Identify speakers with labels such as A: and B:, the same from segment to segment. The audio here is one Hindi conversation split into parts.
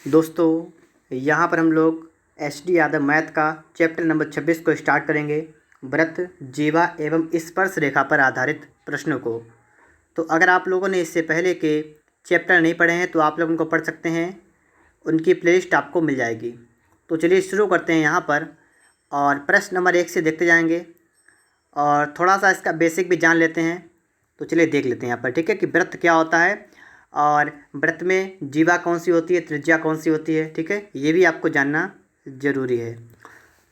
A: दोस्तों यहाँ पर हम लोग एच डी यादव मैथ का चैप्टर नंबर 26 को स्टार्ट करेंगे। व्रत, जीवा एवं स्पर्श रेखा पर आधारित प्रश्नों को। तो अगर आप लोगों ने इससे पहले के चैप्टर नहीं पढ़े हैं तो आप लोग उनको पढ़ सकते हैं, उनकी प्लेलिस्ट आपको मिल जाएगी। तो चलिए शुरू करते हैं यहाँ पर, और प्रश्न नंबर 1 से देखते जाएंगे और थोड़ा सा इसका बेसिक भी जान लेते हैं। तो चलिए देख लेते हैं यहाँ पर, ठीक है, कि व्रत क्या होता है और व्रत में जीवा कौन सी होती है, त्रिज्या कौन सी होती है, ठीक है, ये भी आपको जानना ज़रूरी है।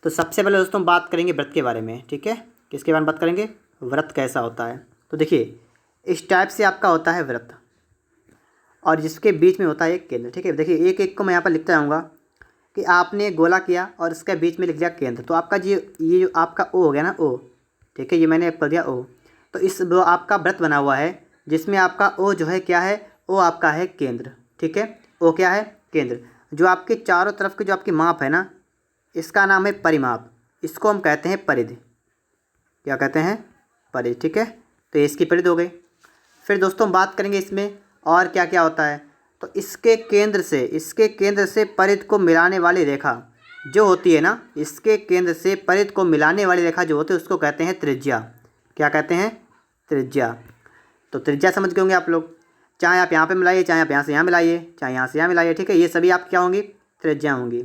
A: तो सबसे पहले दोस्तों बात करेंगे व्रत के बारे में, ठीक है। किसके बारे में बात करेंगे? व्रत कैसा होता है। तो देखिए इस टाइप से आपका होता है व्रत, और जिसके बीच में होता है एक केंद्र, ठीक है। देखिए एक एक को मैं यहाँ पर लिखता जाऊँगा कि आपने गोला किया और उसके बीच में लिख दिया केंद्र। तो आपका ये जो आपका ओ हो गया ना, ओ, ठीक है, ये मैंने कर दिया ओ। तो इस जो आपका व्रत बना हुआ है जिसमें आपका ओ जो है क्या है, ओ आपका है केंद्र, ठीक है। ओ क्या है? केंद्र। जो आपके चारों तरफ की जो आपकी माप है ना, इसका नाम है परिमाप, इसको हम कहते हैं परिधि। क्या कहते हैं? परिधि, ठीक है। तो ये इसकी परिधि हो गई। फिर दोस्तों हम बात करेंगे इसमें और क्या क्या होता है। तो इसके केंद्र से परिधि को मिलाने वाली रेखा जो होती है ना, इसके केंद्र से परिधि को मिलाने वाली रेखा जो होती है उसको कहते हैं त्रिज्या। क्या कहते हैं? त्रिज्या। तो त्रिज्या समझ गए होंगे आप लोग, चाहे आप यहाँ पे मिलाइए, चाहे आप यहाँ से यहाँ मिलाइए, चाहे यहाँ से यहाँ मिलाइए, ठीक है, ये सभी आप क्या होंगी? त्रिज्या होंगी।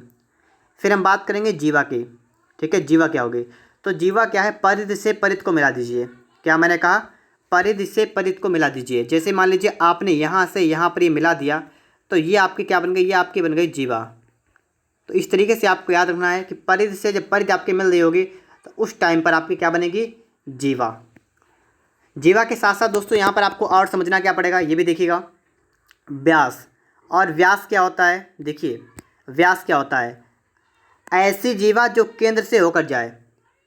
A: फिर हम बात करेंगे जीवा की, ठीक है। जीवा क्या होगी? तो जीवा क्या है? परिधि से परिधि को मिला दीजिए। क्या मैंने कहा? परिधि से परिधि को मिला दीजिए। जैसे मान लीजिए आपने यहाँ से यहाँ पर ये मिला दिया, तो ये आपकी क्या बन गई? ये आपकी बन गई जीवा। तो इस तरीके से आपको याद रखना है कि परिधि से जब परिधि आपकी मिल रही होगी तो उस टाइम पर आपकी क्या बनेगी? जीवा। जीवा के साथ साथ दोस्तों यहाँ पर आपको और समझना क्या पड़ेगा, ये भी देखिएगा। व्यास। और व्यास क्या होता है? देखिए व्यास क्या होता है? ऐसी जीवा जो केंद्र से होकर जाए,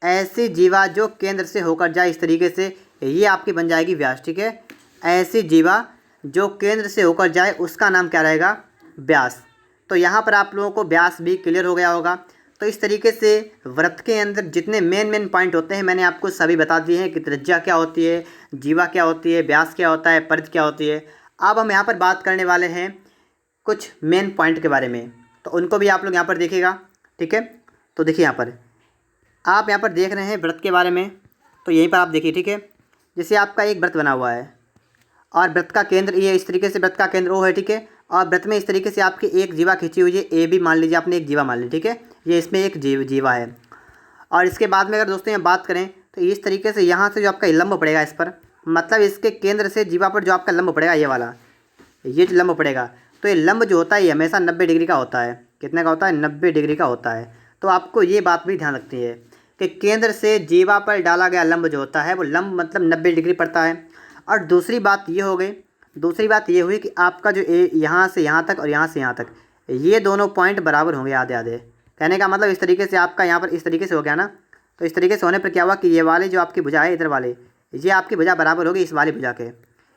A: ऐसी जीवा जो केंद्र से होकर जाए, इस तरीके से ये आपकी बन जाएगी व्यास, ठीक है। ऐसी जीवा जो केंद्र से होकर जाए उसका नाम क्या रहेगा? व्यास। तो यहाँ पर आप लोगों को व्यास भी क्लियर हो गया होगा। तो इस तरीके से व्रत के अंदर जितने मेन पॉइंट होते हैं मैंने आपको सभी बता दिए हैं कि त्रिज्या क्या होती है, जीवा क्या होती है, व्यास क्या होता है, परिधि क्या होती है। अब हम यहाँ पर बात करने वाले हैं कुछ मेन पॉइंट के बारे में, तो उनको भी आप लोग यहाँ पर देखिएगा, ठीक है। तो देखिए यहाँ पर आप यहाँ पर देख रहे हैं व्रत के बारे में, तो यहीं पर आप देखिए, ठीक है। जैसे आपका एक व्रत बना हुआ है और व्रत का केंद्र ये इस तरीके से व्रत का केंद्र ओ है, ठीक है। और व्रत में इस तरीके से आपकी एक जीवा खींची हुई है, ए भी मान लीजिए आपने एक जीवा मान ली, ठीक है। ये इसमें एक जीवा है। और इसके बाद में अगर दोस्तों यहाँ बात करें तो इस तरीके से यहाँ से जो आपका लंब पड़ेगा इस पर, मतलब इसके केंद्र से जीवा पर जो आपका लंब पड़ेगा, ये वाला, ये जो लंब पड़ेगा, तो ये लंब जो होता है ये हमेशा 90 डिग्री का होता है। कितने का होता है? 90 डिग्री का होता है। तो आपको ये बात भी ध्यान रखनी है कि केंद्र से जीवा पर डाला गया लंब जो होता है वो लंब मतलब 90 डिग्री पड़ता है। और दूसरी बात ये हो गई, दूसरी बात ये हुई कि आपका जो यहाँ से यहाँ तक और यहाँ से यहाँ तक, ये दोनों पॉइंट बराबर होंगे आधे आधे। कहने का मतलब इस तरीके से आपका यहाँ पर इस तरीके से हो गया ना, तो इस तरीके से होने पर क्या हुआ कि ये वाले जो आपकी भुजा है इधर वाले, ये आपकी भुजा बराबर होगी इस वाली भुजा के।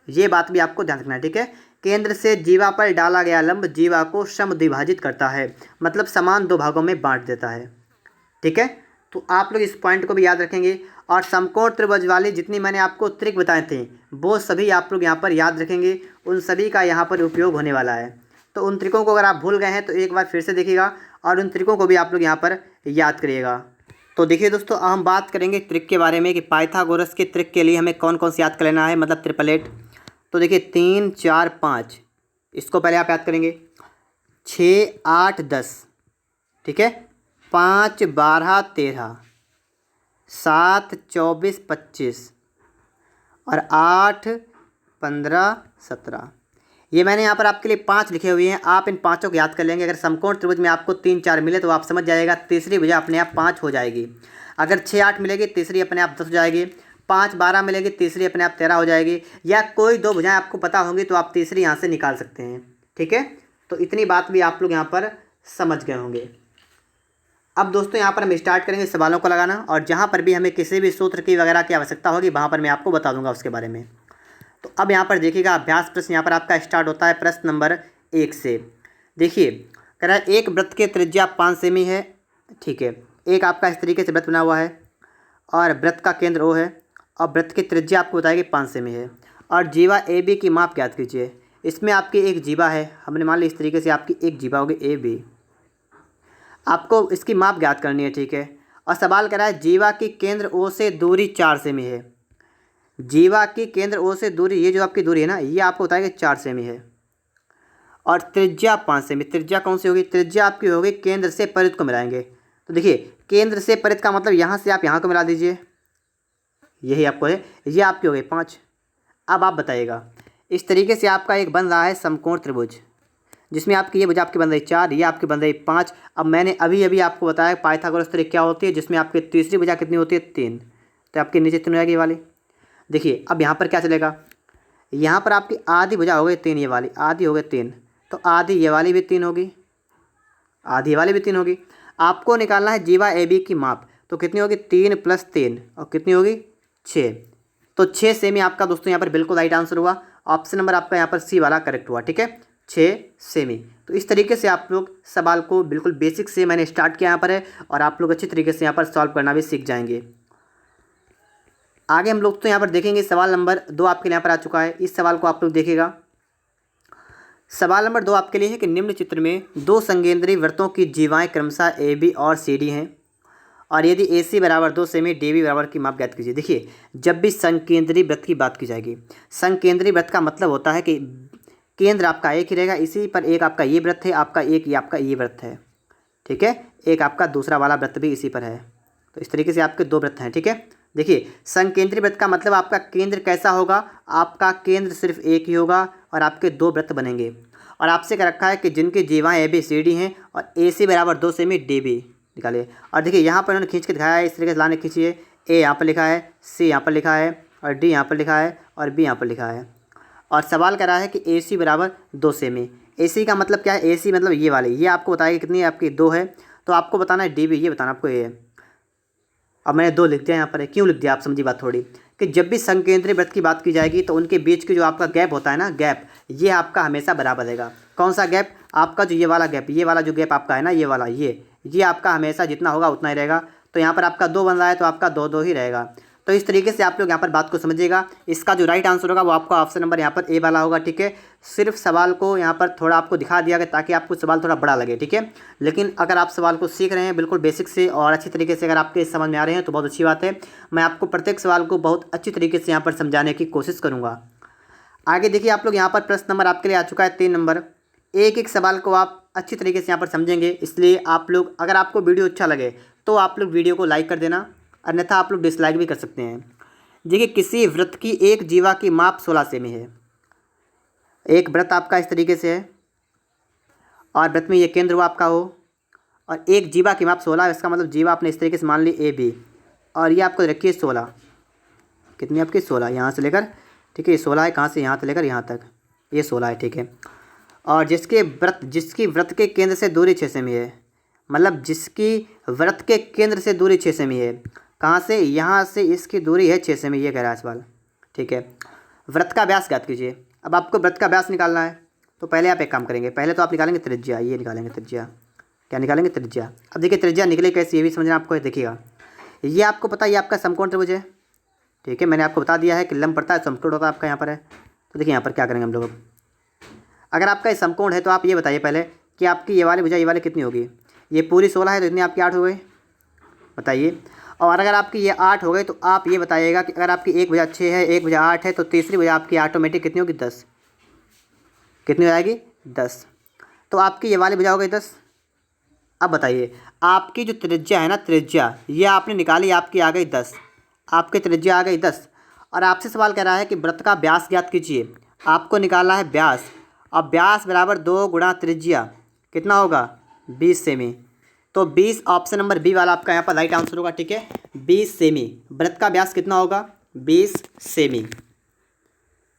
A: ये बात भी आपको ध्यान रखना है, ठीक है। केंद्र से जीवा पर डाला गया लंब जीवा को समद्विभाजित करता है, मतलब समान दो भागों में बांट देता है, ठीक है। तो आप लोग इस पॉइंट को भी याद रखेंगे। और समकोण त्रिभुज वाले जितनी मैंने आपको ट्रिक बताए थे वो सभी आप लोग यहाँ पर याद रखेंगे, उन सभी का यहाँ पर उपयोग होने वाला है। तो उन ट्रिकों को अगर आप भूल गए हैं तो एक बार फिर से देखिएगा और उन ट्रिकों को भी आप लोग यहाँ पर याद करिएगा। तो देखिए दोस्तों अब हम बात करेंगे ट्रिक के बारे में कि पाइथागोरस के ट्रिक के लिए हमें कौन कौन सी याद कर लेना है, मतलब ट्रिपलेट। तो देखिए 3 4 5, इसको पहले आप याद करेंगे। 6 8 10, ठीक है। 5 12 13, 7 24 25 और 8 15 17। ये मैंने यहाँ पर आपके लिए 5 लिखे हुए हैं, आप इन पाँचों को याद कर लेंगे। अगर समकोण त्रिभुज में आपको 3 4 मिले तो आप समझ जाएगा तीसरी भुजा अपने आप 5 हो जाएगी। अगर 6 8 मिलेगी तीसरी अपने आप 10 हो जाएगी। 5 12 मिलेगी तीसरी अपने आप 13 हो जाएगी। या कोई दो भुजाएं आपको पता होंगी तो आप तीसरी यहाँ से निकाल सकते हैं, ठीक है। तो इतनी बात भी आप लोग यहाँ पर समझ गए होंगे। अब दोस्तों यहाँ पर हम स्टार्ट करेंगे सवालों को लगाना, और जहाँ पर भी हमें किसी भी सूत्र की वगैरह की आवश्यकता होगी वहाँ पर मैं आपको बता दूंगा उसके बारे में। तो अब यहाँ पर देखिएगा अभ्यास प्रश्न यहाँ पर आपका स्टार्ट होता है प्रश्न नंबर 1 से। देखिए कह रहा है एक वृत्त के त्रिज्या 5 सेमी है, ठीक है। एक आपका इस तरीके से वृत्त बना हुआ है और वृत्त का केंद्र ओ है और वृत्त की त्रिज्या आपको बताएगी 5 सेमी है। और जीवा ए बी की माप ज्ञात कीजिए। इसमें आपकी एक जीवा है, हमने मान ली इस तरीके से आपकी एक जीवा होगी ए बी। आपको इसकी माप ज्ञात करनी है, ठीक है। और सवाल कह रहा है जीवा की केंद्र ओ से दूरी 4 सेमी है। जीवा की केंद्र ओ से दूरी, ये जो आपकी दूरी है ना, ये आपको बताया कि 4 सेमी है। और त्रिज्या 5 सेमी। त्रिज्या कौन सी होगी? त्रिज्या आपकी होगी केंद्र से परिध को मिलाएंगे। तो देखिए केंद्र से परिध का मतलब यहाँ से आप यहाँ को मिला दीजिए, यही आपको है, ये आपकी हो गई 5। अब आप बताइएगा, इस तरीके से आपका एक बन रहा है समकोण त्रिभुज, जिसमें आपकी ये भुजा आपकी बन रही 4, ये आपकी बन रही 5। अब मैंने अभी अभी आपको बताया पाइथागोरस त्रिक क्या होती है, जिसमें आपकी तीसरी भुजा कितनी होती है? 3। तो आपकी नीचे 3 हो जाएगी ये वाली। देखिए अब यहाँ पर क्या चलेगा, यहाँ पर आपकी आधी भुजा हो गई 3, ये वाली आधी हो गई 3, तो आधी ये वाली भी 3 होगी, आधी ये वाली भी 3 होगी। आपको निकालना है जीवा ए बी की माप, तो कितनी होगी? 3 + 3 और कितनी होगी? 6। तो 6 सेमी आपका दोस्तों यहाँ पर बिल्कुल राइट आंसर हुआ। ऑप्शन नंबर आपका यहाँ पर सी वाला करेक्ट हुआ, ठीक है, 6 सेमी। तो इस तरीके से आप लोग सवाल को बिल्कुल बेसिक से मैंने स्टार्ट किया यहाँ पर है, और आप लोग अच्छी तरीके से यहाँ पर सॉल्व करना भी सीख जाएंगे। आगे हम लोग तो यहाँ पर देखेंगे सवाल नंबर 2 आपके यहाँ पर आ चुका है। इस सवाल को आप लोग देखिएगा। सवाल नंबर 2 आपके लिए है कि निम्न चित्र में 2 संकेंद्रीय वृत्तों की जीवाएं क्रमशः ए बी और सी डी हैं, और यदि ए सी बराबर 2 सेमी डी बी बराबर की माप ज्ञात कीजिए। देखिए जब भी संकेंद्रीय वृत्त की बात की जाएगी, संकेंद्रीय वृत्त का मतलब होता है कि केंद्र आपका एक ही रहेगा, इसी पर एक आपका ये वृत्त है, आपका एक ये आपका ये वृत्त है, ठीक है, एक आपका दूसरा वाला वृत्त भी इसी पर है। तो इस तरीके से आपके 2 वृत्त हैं, ठीक है। देखिए संकेंद्रीय वृत्त का मतलब आपका केंद्र कैसा होगा? आपका केंद्र सिर्फ एक ही होगा और आपके 2 वृत्त बनेंगे। और आपसे क्या रखा है कि जिनकी जीवाएं ए बी सी डी हैं और ए सी बराबर 2 सेमी डी बी निकालिए। और देखिए यहाँ पर उन्होंने खींच के दिखाया है, इस तरीके से लाने खींचिए। ए यहाँ पर लिखा है, सी यहाँ पर लिखा है, और डी यहाँ पर लिखा है, और बी यहाँ पर लिखा है। और सवाल कर रहा है कि ए सी बराबर 2 सेमी। ए सी का मतलब क्या है? ए सी मतलब ये वाले, ये आपको बताएगा कितनी है आपकी 2 है, तो आपको बताना है डी बी, ये बताना आपको ये है। अब मैंने 2 लिख दिया यहाँ पर, क्यों लिख दिया आप समझिए बात थोड़ी, कि जब भी संकेंद्रीय वृत्त की बात की जाएगी तो उनके बीच की जो आपका गैप होता है ना, गैप, ये आपका हमेशा बराबर रहेगा। कौन सा गैप? आपका जो ये वाला गैप, ये वाला जो गैप आपका है ना, ये वाला, ये आपका हमेशा जितना होगा उतना ही रहेगा। तो यहाँ पर आपका 2 बन रहा है तो आपका 2 ही रहेगा। तो इस तरीके से आप लोग यहाँ पर बात को समझिएगा। इसका जो राइट आंसर होगा वो आपका ऑप्शन नंबर यहाँ पर ए वाला होगा, ठीक है। सिर्फ सवाल को यहाँ पर थोड़ा आपको दिखा दिया गया ताकि आपको सवाल थोड़ा बड़ा लगे, ठीक है। लेकिन अगर आप सवाल को सीख रहे हैं बिल्कुल बेसिक से और अच्छी तरीके से, अगर आपके समझ में आ रहे हैं तो बहुत अच्छी बात है। मैं आपको प्रत्येक सवाल को बहुत अच्छी तरीके से यहाँ पर समझाने की कोशिश करूँगा। आगे देखिए आप लोग यहाँ पर प्रश्न नंबर आपके लिए आ चुका है 3 नंबर। एक एक सवाल को आप अच्छी तरीके से यहाँ पर समझेंगे, इसलिए आप लोग, अगर आपको वीडियो अच्छा लगे तो आप लोग वीडियो को लाइक कर देना, अन्यथा आप लोग डिसलाइक भी कर सकते हैं। देखिए किसी वृत्त की एक जीवा की माप 16 सेमी है। एक वृत्त आपका इस तरीके से है और वृत्त में ये केंद्र हुआ आपका हो, और एक जीवा की माप 16 है। इसका मतलब जीवा आपने इस तरीके से मान ली ए बी, और ये आपको रखिए 16, कितनी आपकी 16 यहाँ से लेकर, ठीक है, ये 16 है, कहाँ से? यहाँ से लेकर यहाँ तक, ये 16 है, ठीक है। और जिसकी वृत्त के केंद्र से दूरी 6 सेमी है, मतलब जिसकी वृत्त के केंद्र से दूरी 6 सेमी है, कहाँ से? यहाँ से इसकी दूरी है 6 सेमी, ये कह रहा है सवाल, ठीक है। वृत्त का व्यास ज्ञात कीजिए। अब आपको वृत्त का व्यास निकालना है, तो पहले आप एक काम करेंगे, पहले तो आप निकालेंगे त्रिज्या, ये निकालेंगे त्रिज्या। क्या निकालेंगे? त्रिज्या। अब देखिए त्रिज्या निकले कैसे, ये भी समझना आपको है। देखिएगा ये आपको पता है, ये आपका समकोण त्रिभुज है, ठीक है। मैंने आपको बता दिया है कि लंब पड़ता है, समकोण होता है आपका यहाँ पर है। तो देखिए यहाँ पर क्या करेंगे हम लोग, अगर आपका ये समकोण है तो आप ये बताइए पहले कि आपकी ये वाली भुजा ये वाली कितनी होगी? ये पूरी 16 है तो इतनी आपकी 8 हो गई, बताइए। और अगर आपकी ये 8 हो गई तो आप ये बताइएगा कि अगर आपकी एक भुजा 6 है, एक भुजा 8 है, तो तीसरी भुजा आपकी ऑटोमेटिक कितनी होगी? 10। कितनी हो जाएगी? 10। तो आपकी ये वाली भुजा हो गई 10। अब बताइए आपकी जो त्रिज्या है ना, त्रिज्या ये आपने निकाली, आपकी आ गई 10, आपकी त्रिज्या आ गई 10। और आपसे सवाल कर रहा है कि वृत्त का व्यास ज्ञात कीजिए। आपको निकालना है व्यास, और व्यास बराबर 2 गुणा त्रिज्या, कितना होगा? 20 सेमी। तो 20 ऑप्शन नंबर बी वाला आपका यहाँ पर राइट आंसर होगा, ठीक है, 20 सेमी। वृत्त का व्यास कितना होगा? 20 सेमी।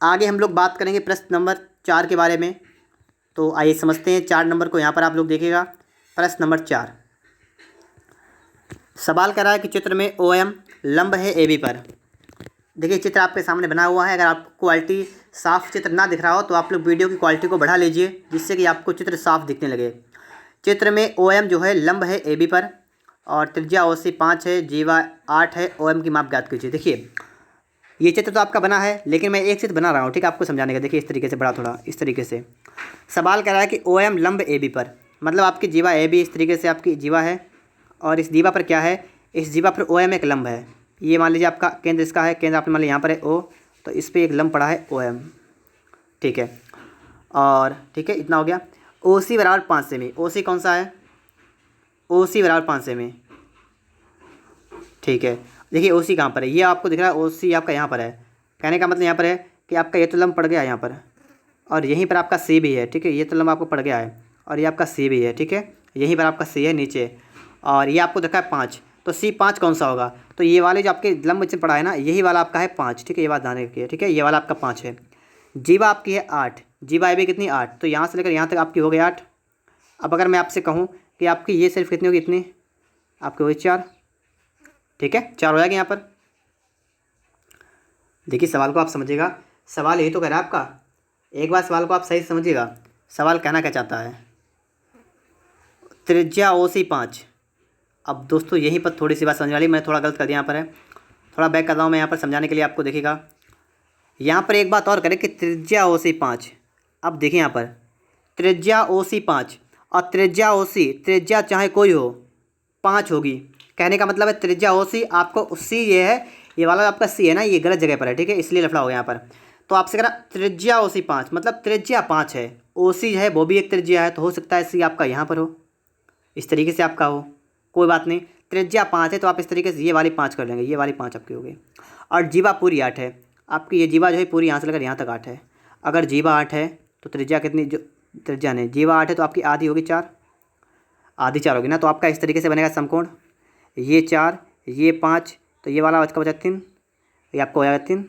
A: आगे हम लोग बात करेंगे प्रश्न नंबर 4 के बारे में। तो आइए समझते हैं 4 नंबर को। यहाँ पर आप लोग देखिएगा प्रश्न नंबर 4। सवाल कर रहा है कि चित्र में ओ एम लंब है ए बी पर। देखिए चित्र आपके सामने बना हुआ है। अगर आपको क्वालिटी साफ चित्र ना दिख रहा हो तो आप लोग वीडियो की क्वालिटी को बढ़ा लीजिए, जिससे कि आपको चित्र साफ दिखने लगे। चित्र में ओ एम जो है लंब है ए बी पर, और त्रिज्या ओ सी 5 है, जीवा 8 है। ओ एम की माप ज्ञात कीजिए। देखिए ये चित्र तो आपका बना है, लेकिन मैं एक चित्र बना रहा हूँ, ठीक है, आपको समझाने का। देखिए इस तरीके से, बड़ा थोड़ा इस तरीके से। सवाल कह रहा है कि ओ एम लंब ए बी पर, मतलब आपकी जीवा ए बी इस तरीके से आपकी जीवा है, और इस जीवा पर क्या है, इस जीवा पर ओ एम एक लंब है। ये मान लीजिए आपका केंद्र इसका है, केंद्र आपने मान लिया यहाँ पर है ओ, तो इस पर एक लंब पड़ा है ओ एम, ठीक है। और ठीक है, इतना हो गया। ओ सी बराबर 5 सेमी, ओ सी कौन सा है, ओ सी बराबर 5 सेमी, ठीक है। देखिए ओ सी कहाँ पर है, ये आपको दिख रहा है, ओ सी आपका यहाँ पर है। कहने का मतलब यहाँ पर है कि आपका ये तो लंब पड़ गया यहाँ पर, और यहीं पर आपका सी भी है, ठीक है। ये तो लंब आपको पड़ गया है, और ये आपका सी भी है, ठीक है। यहीं पर आपका सी है नीचे, और ये आपको देखा है 5, तो सी 5 कौन सा होगा, तो ये वाले जो आपके लंब नीचे पड़ा है ना, यही वाला आपका है 5, ठीक है। ये बात ध्यान रखिए, ठीक है, ये वाला आपका 5 है। जीवा आपकी है 8, जीवा ए भी कितनी 8, तो यहाँ से लेकर यहाँ तक आपकी हो गई 8। अब अगर मैं आपसे कहूँ कि आपकी ये सिर्फ कितनी होगी, इतनी आपकी होगी 4, ठीक है, 4 हो जाएगी यहाँ पर। देखिए सवाल को आप समझिएगा, सवाल यही तो कह रहा है आपका, एक बार सवाल को आप सही से समझिएगा। सवाल कहना क्या चाहता है, त्रिज्या ओ सी 5। अब दोस्तों यहीं पर थोड़ी सी बात समझ वाली, मैंने थोड़ा गलत कर दिया यहाँ पर है, थोड़ा बैक कर रहा हूँ मैं यहाँ पर समझाने के लिए आपको। देखिएगा यहाँ पर एक बात और करें कि त्रिज्या ओ सी 5। अब देखिए यहाँ पर त्रिज्या ओ सी 5 और त्रिज्या ओ सी, त्रिज्या चाहे कोई हो 5 होगी। कहने का मतलब है त्रिज्या ओ सी, आपको सी ये है, ये वाला आपका सी है ना, ये गलत जगह पर है, ठीक है, इसलिए लफड़ा हो गया यहाँ पर। तो आपसे कह रहा त्रिज्या ओ सी 5, मतलब त्रिज्या 5 है, ओ सी है वो भी एक त्रिज्या है, तो हो सकता है सी आपका यहाँ पर हो, इस तरीके से आपका हो, कोई बात नहीं। त्रिज्या 5 है तो आप इस तरीके से ये वाली 5 कर लेंगे, ये वाली 5 आपकी हो गई। और जीवा पूरी 8 है आपकी, ये जीवा जो है पूरी यहाँ से लेकर यहाँ तक 8 है। अगर जीवा 8 है तो त्रिज्या कितनी, जो त्रिज्या नहीं, जीवा 8 है तो आपकी आधी होगी 4, आधी 4 होगी ना, तो आपका इस तरीके से बनेगा समकोण, ये 4 ये 5, तो ये वाला बचका बचा 3, ये आपको हो जाएगा 3,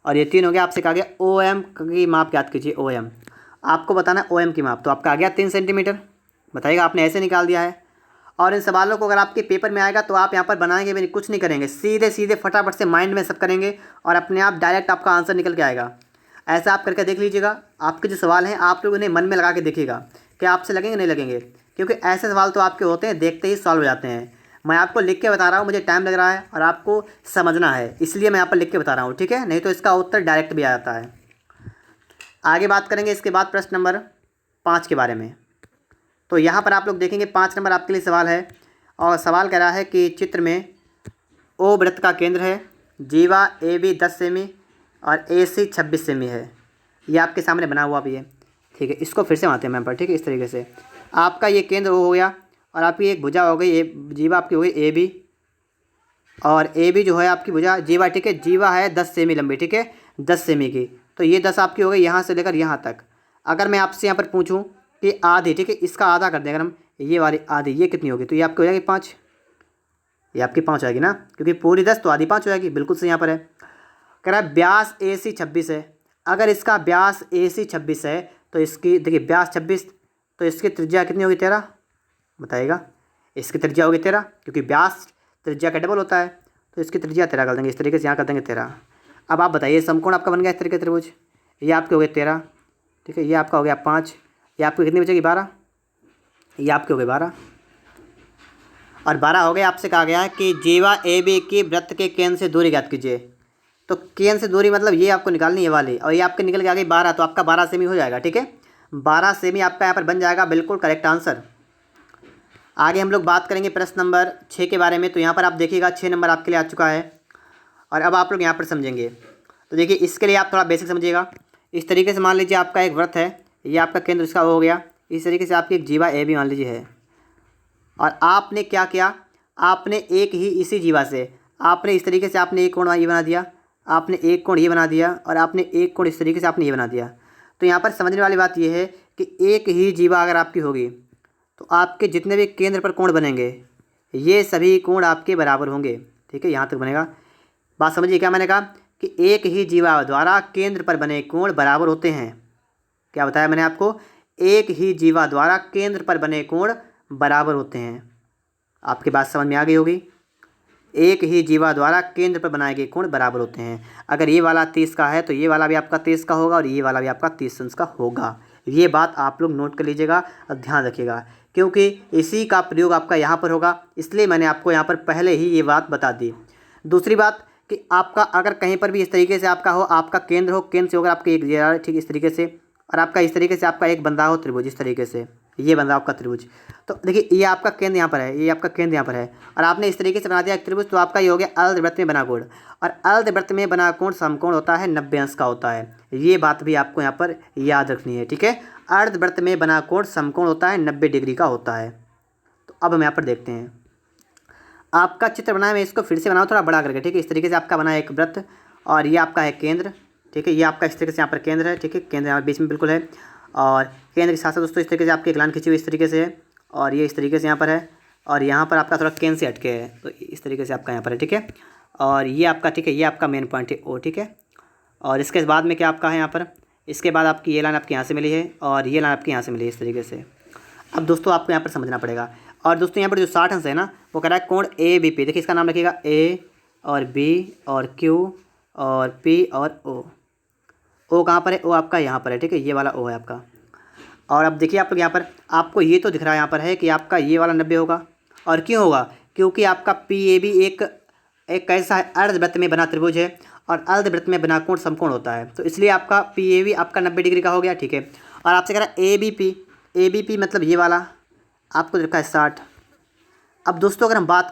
A: और ये 3 हो गया। आपसे कहा गया ओ एम की माप याद कीजिए, ओ एम आपको बताना है, ओ एम की माप, तो आपका आ गया 3 सेंटीमीटर। बताइएगा, आपने ऐसे निकाल दिया है। और इन सवालों को अगर आपके पेपर में आएगा तो आप यहाँ पर बनाएंगे भी नहीं, कुछ नहीं करेंगे, सीधे सीधे फटाफट से माइंड में सब करेंगे और अपने आप डायरेक्ट आपका आंसर निकल के आएगा। ऐसा आप करके देख लीजिएगा, आपके जो सवाल हैं आप लोग उन्हें मन में लगा के देखिएगा कि आपसे लगेंगे नहीं लगेंगे, क्योंकि ऐसे सवाल तो आपके होते हैं देखते ही सॉल्व हो जाते हैं। मैं आपको लिख के बता रहा हूँ, मुझे टाइम लग रहा है और आपको समझना है, इसलिए मैं यहाँ पर लिख के बता रहा हूँ, ठीक है, नहीं तो इसका उत्तर डायरेक्ट भी आ जाता है। आगे बात करेंगे इसके बाद प्रश्न नंबर 5 के बारे में। तो यहाँ पर आप लोग देखेंगे 5 नंबर आपके लिए सवाल है, और सवाल कह रहा है कि चित्र में ओ वृत्त का केंद्र है, जीवा ए बी 10 सेमी और ए सी 26 सेमी है। ये आपके सामने बना हुआ भी है, ठीक है। इसको फिर से मानते हैं मैम पर, ठीक है, इस तरीके से आपका ये केंद्र ओ हो गया, और आपकी एक भुजा हो गई, ए जीवा आपकी हो गई ए बी, और ए बी जो है आपकी भुजा जीवा, ठीक है, जीवा है 10 सेमी लंबी, ठीक है, 10 सेमी की, तो ये 10 आपकी हो गई यहाँ से लेकर यहाँ तक। अगर मैं आपसे यहाँ पर पूछूँ कि आधी, ठीक है, इसका आधा कर दें अगर हम, ये वाली आधी, ये कितनी होगी, तो ये आपकी हो जाएगी 5, ये आपकी 5 आएगी ना, क्योंकि पूरी 10 तो आधी 5 हो जाएगी, बिल्कुल से यहाँ पर है। कह रहा है व्यास ए सी 26 है, अगर इसका व्यास ए सी 26 है तो इसकी देखिए व्यास 26, तो इसकी त्रिज्या कितनी होगी 13, बताइएगा। इसकी त्रिज्या होगी 13, क्योंकि व्यास त्रिज्या का डबल होता है, तो इसकी त्रिज्या 13 कर देंगे, इस तरीके से यहाँ कर देंगे 13। अब आप बताइए समकोण आपका बन गया इस तरीके से त्रिभुज, ये आपके हो गए 13, ठीक है, ये आपका हो गया 5, ये आपकी कितनी बचेगी 12, ये आपके हो गए 12, और 12 हो गए। आपसे कहा गया है कि जीवा ए बी की वृत्त के केंद्र से दूरी ज्ञात कीजिए, तो केंद्र से दूरी मतलब ये आपको निकालनी है वाली, और ये आपके निकल के आ गई 12, तो आपका 12 सेमी हो जाएगा, ठीक है, 12 सेमी आपका यहाँ पर बन जाएगा, बिल्कुल करेक्ट आंसर। आगे हम लोग बात करेंगे प्रश्न नंबर 6 के बारे में। तो यहाँ पर आप देखिएगा 6 नंबर आपके लिए आ चुका है, और अब आप लोग यहाँ पर समझेंगे। तो देखिए इसके लिए आप थोड़ा बेसिक समझिएगा। इस तरीके से मान लीजिए आपका एक वृत्त है, ये आपका केंद्र इसका हो गया, इस तरीके से आपकी एक जीवा ए बी मान लीजिए है, और आपने क्या किया, आपने एक ही इसी जीवा से आपने इस तरीके से आपने एक कोण ये बना दिया, आपने एक कोण ये बना दिया, और आपने एक कोण इस तरीके से आपने ये बना दिया। तो यहाँ पर समझने वाली बात यह है कि एक ही जीवा अगर आपकी होगी तो आपके जितने भी केंद्र पर कोण बनेंगे ये सभी कोण आपके बराबर होंगे, ठीक है, यहाँ तक बनेगा। बात समझिए क्या मैंने कहा कि एक ही जीवा द्वारा केंद्र पर बने कोण बराबर होते हैं। क्या बताया मैंने आपको, एक ही जीवा द्वारा केंद्र पर बने कोण बराबर होते हैं। आपकी बात समझ में आ गई होगी, एक ही जीवा द्वारा केंद्र पर बनाए गए कोण बराबर होते हैं। अगर ये वाला 30 का है तो ये वाला भी आपका 30 का होगा, और ये वाला भी आपका 30 अंश का होगा। ये बात आप लोग नोट कर लीजिएगा और ध्यान रखिएगा, क्योंकि इसी का प्रयोग आपका यहाँ पर होगा, इसलिए मैंने आपको यहाँ पर पहले ही ये बात बता दी। दूसरी बात कि आपका अगर कहीं पर भी इस तरीके से आपका हो, आपका केंद्र हो, केंद्र से होकर आपके एक ये ठीक इस तरीके से, और आपका इस तरीके से आपका एक बंधा हो त्रिभुज इस तरीके से, ये बंधा आपका त्रिभुज। तो देखिए ये आपका केंद्र यहाँ पर है, ये आपका केंद्र यहाँ पर है, और आपने इस तरीके से बना दिया एक त्रिभुज, तो आपका ये हो गया अर्धवृत्त में बना कोण। और अर्धवृत्त में बना कोण समकोण होता है 90 अंश का होता है। ये बात भी आपको यहाँ पर याद रखनी है, ठीक है। अर्धवृत्त में बना कोण समकोण होता है 90 डिग्री का होता है। तो अब हम यहाँ पर देखते हैं आपका चित्र बना है, मैं इसको फिर से बनाऊँ थोड़ा बड़ा करके, ठीक है। इस तरीके से आपका बना है एक वृत्त, और ये आपका है केंद्र, ठीक है। ये आपका इस तरीके से यहाँ पर केंद्र है, ठीक है। केंद्र यहाँ बीच में बिल्कुल है, और केंद्र के साथ साथ दोस्तों इस तरीके से आपकी एक लाइन खींची हुई इस तरीके से है, और ये इस तरीके से यहाँ पर है, और यहाँ पर आपका थोड़ा केंद्र से हटके है, तो इस तरीके से आपका यहाँ पर है, ठीक है। और ये आपका, ठीक है, ये आपका मेन पॉइंट है ओ, ठीक है। और इसके बाद में क्या आपका है यहाँ पर, इसके बाद आपकी ये लाइन आपके यहाँ से मिली है, और ये लाइन आपके यहाँ से मिली है इस तरीके से। अब दोस्तों आपको यहाँ पर समझना पड़ेगा। और दोस्तों यहाँ पर जो 60 अंश है ना, वो कह रहा है कोण ए बी पी। देखिए इसका नाम रखिएगा ए और बी और क्यू और पी और ओ। ओ कहाँ पर है, ओ आपका यहाँ पर है, ठीक है, ये वाला ओ है आपका। और अब देखिए आप लोग यहाँ पर आपको ये तो दिख रहा है यहाँ पर है कि आपका ये वाला 90 होगा। और क्यों होगा, क्योंकि आपका पी ए बी एक कैसा है, अर्धवृत्त में बना त्रिभुज है, और अर्धवृत्त में बना कोण समकोण होता है, तो इसलिए आपका पी ए बी आपका 90 डिग्री का हो गया, ठीक है। और आपसे कह रहा है ए बी पी मतलब ये वाला आपको रखा है 60। अब दोस्तों अगर हम बात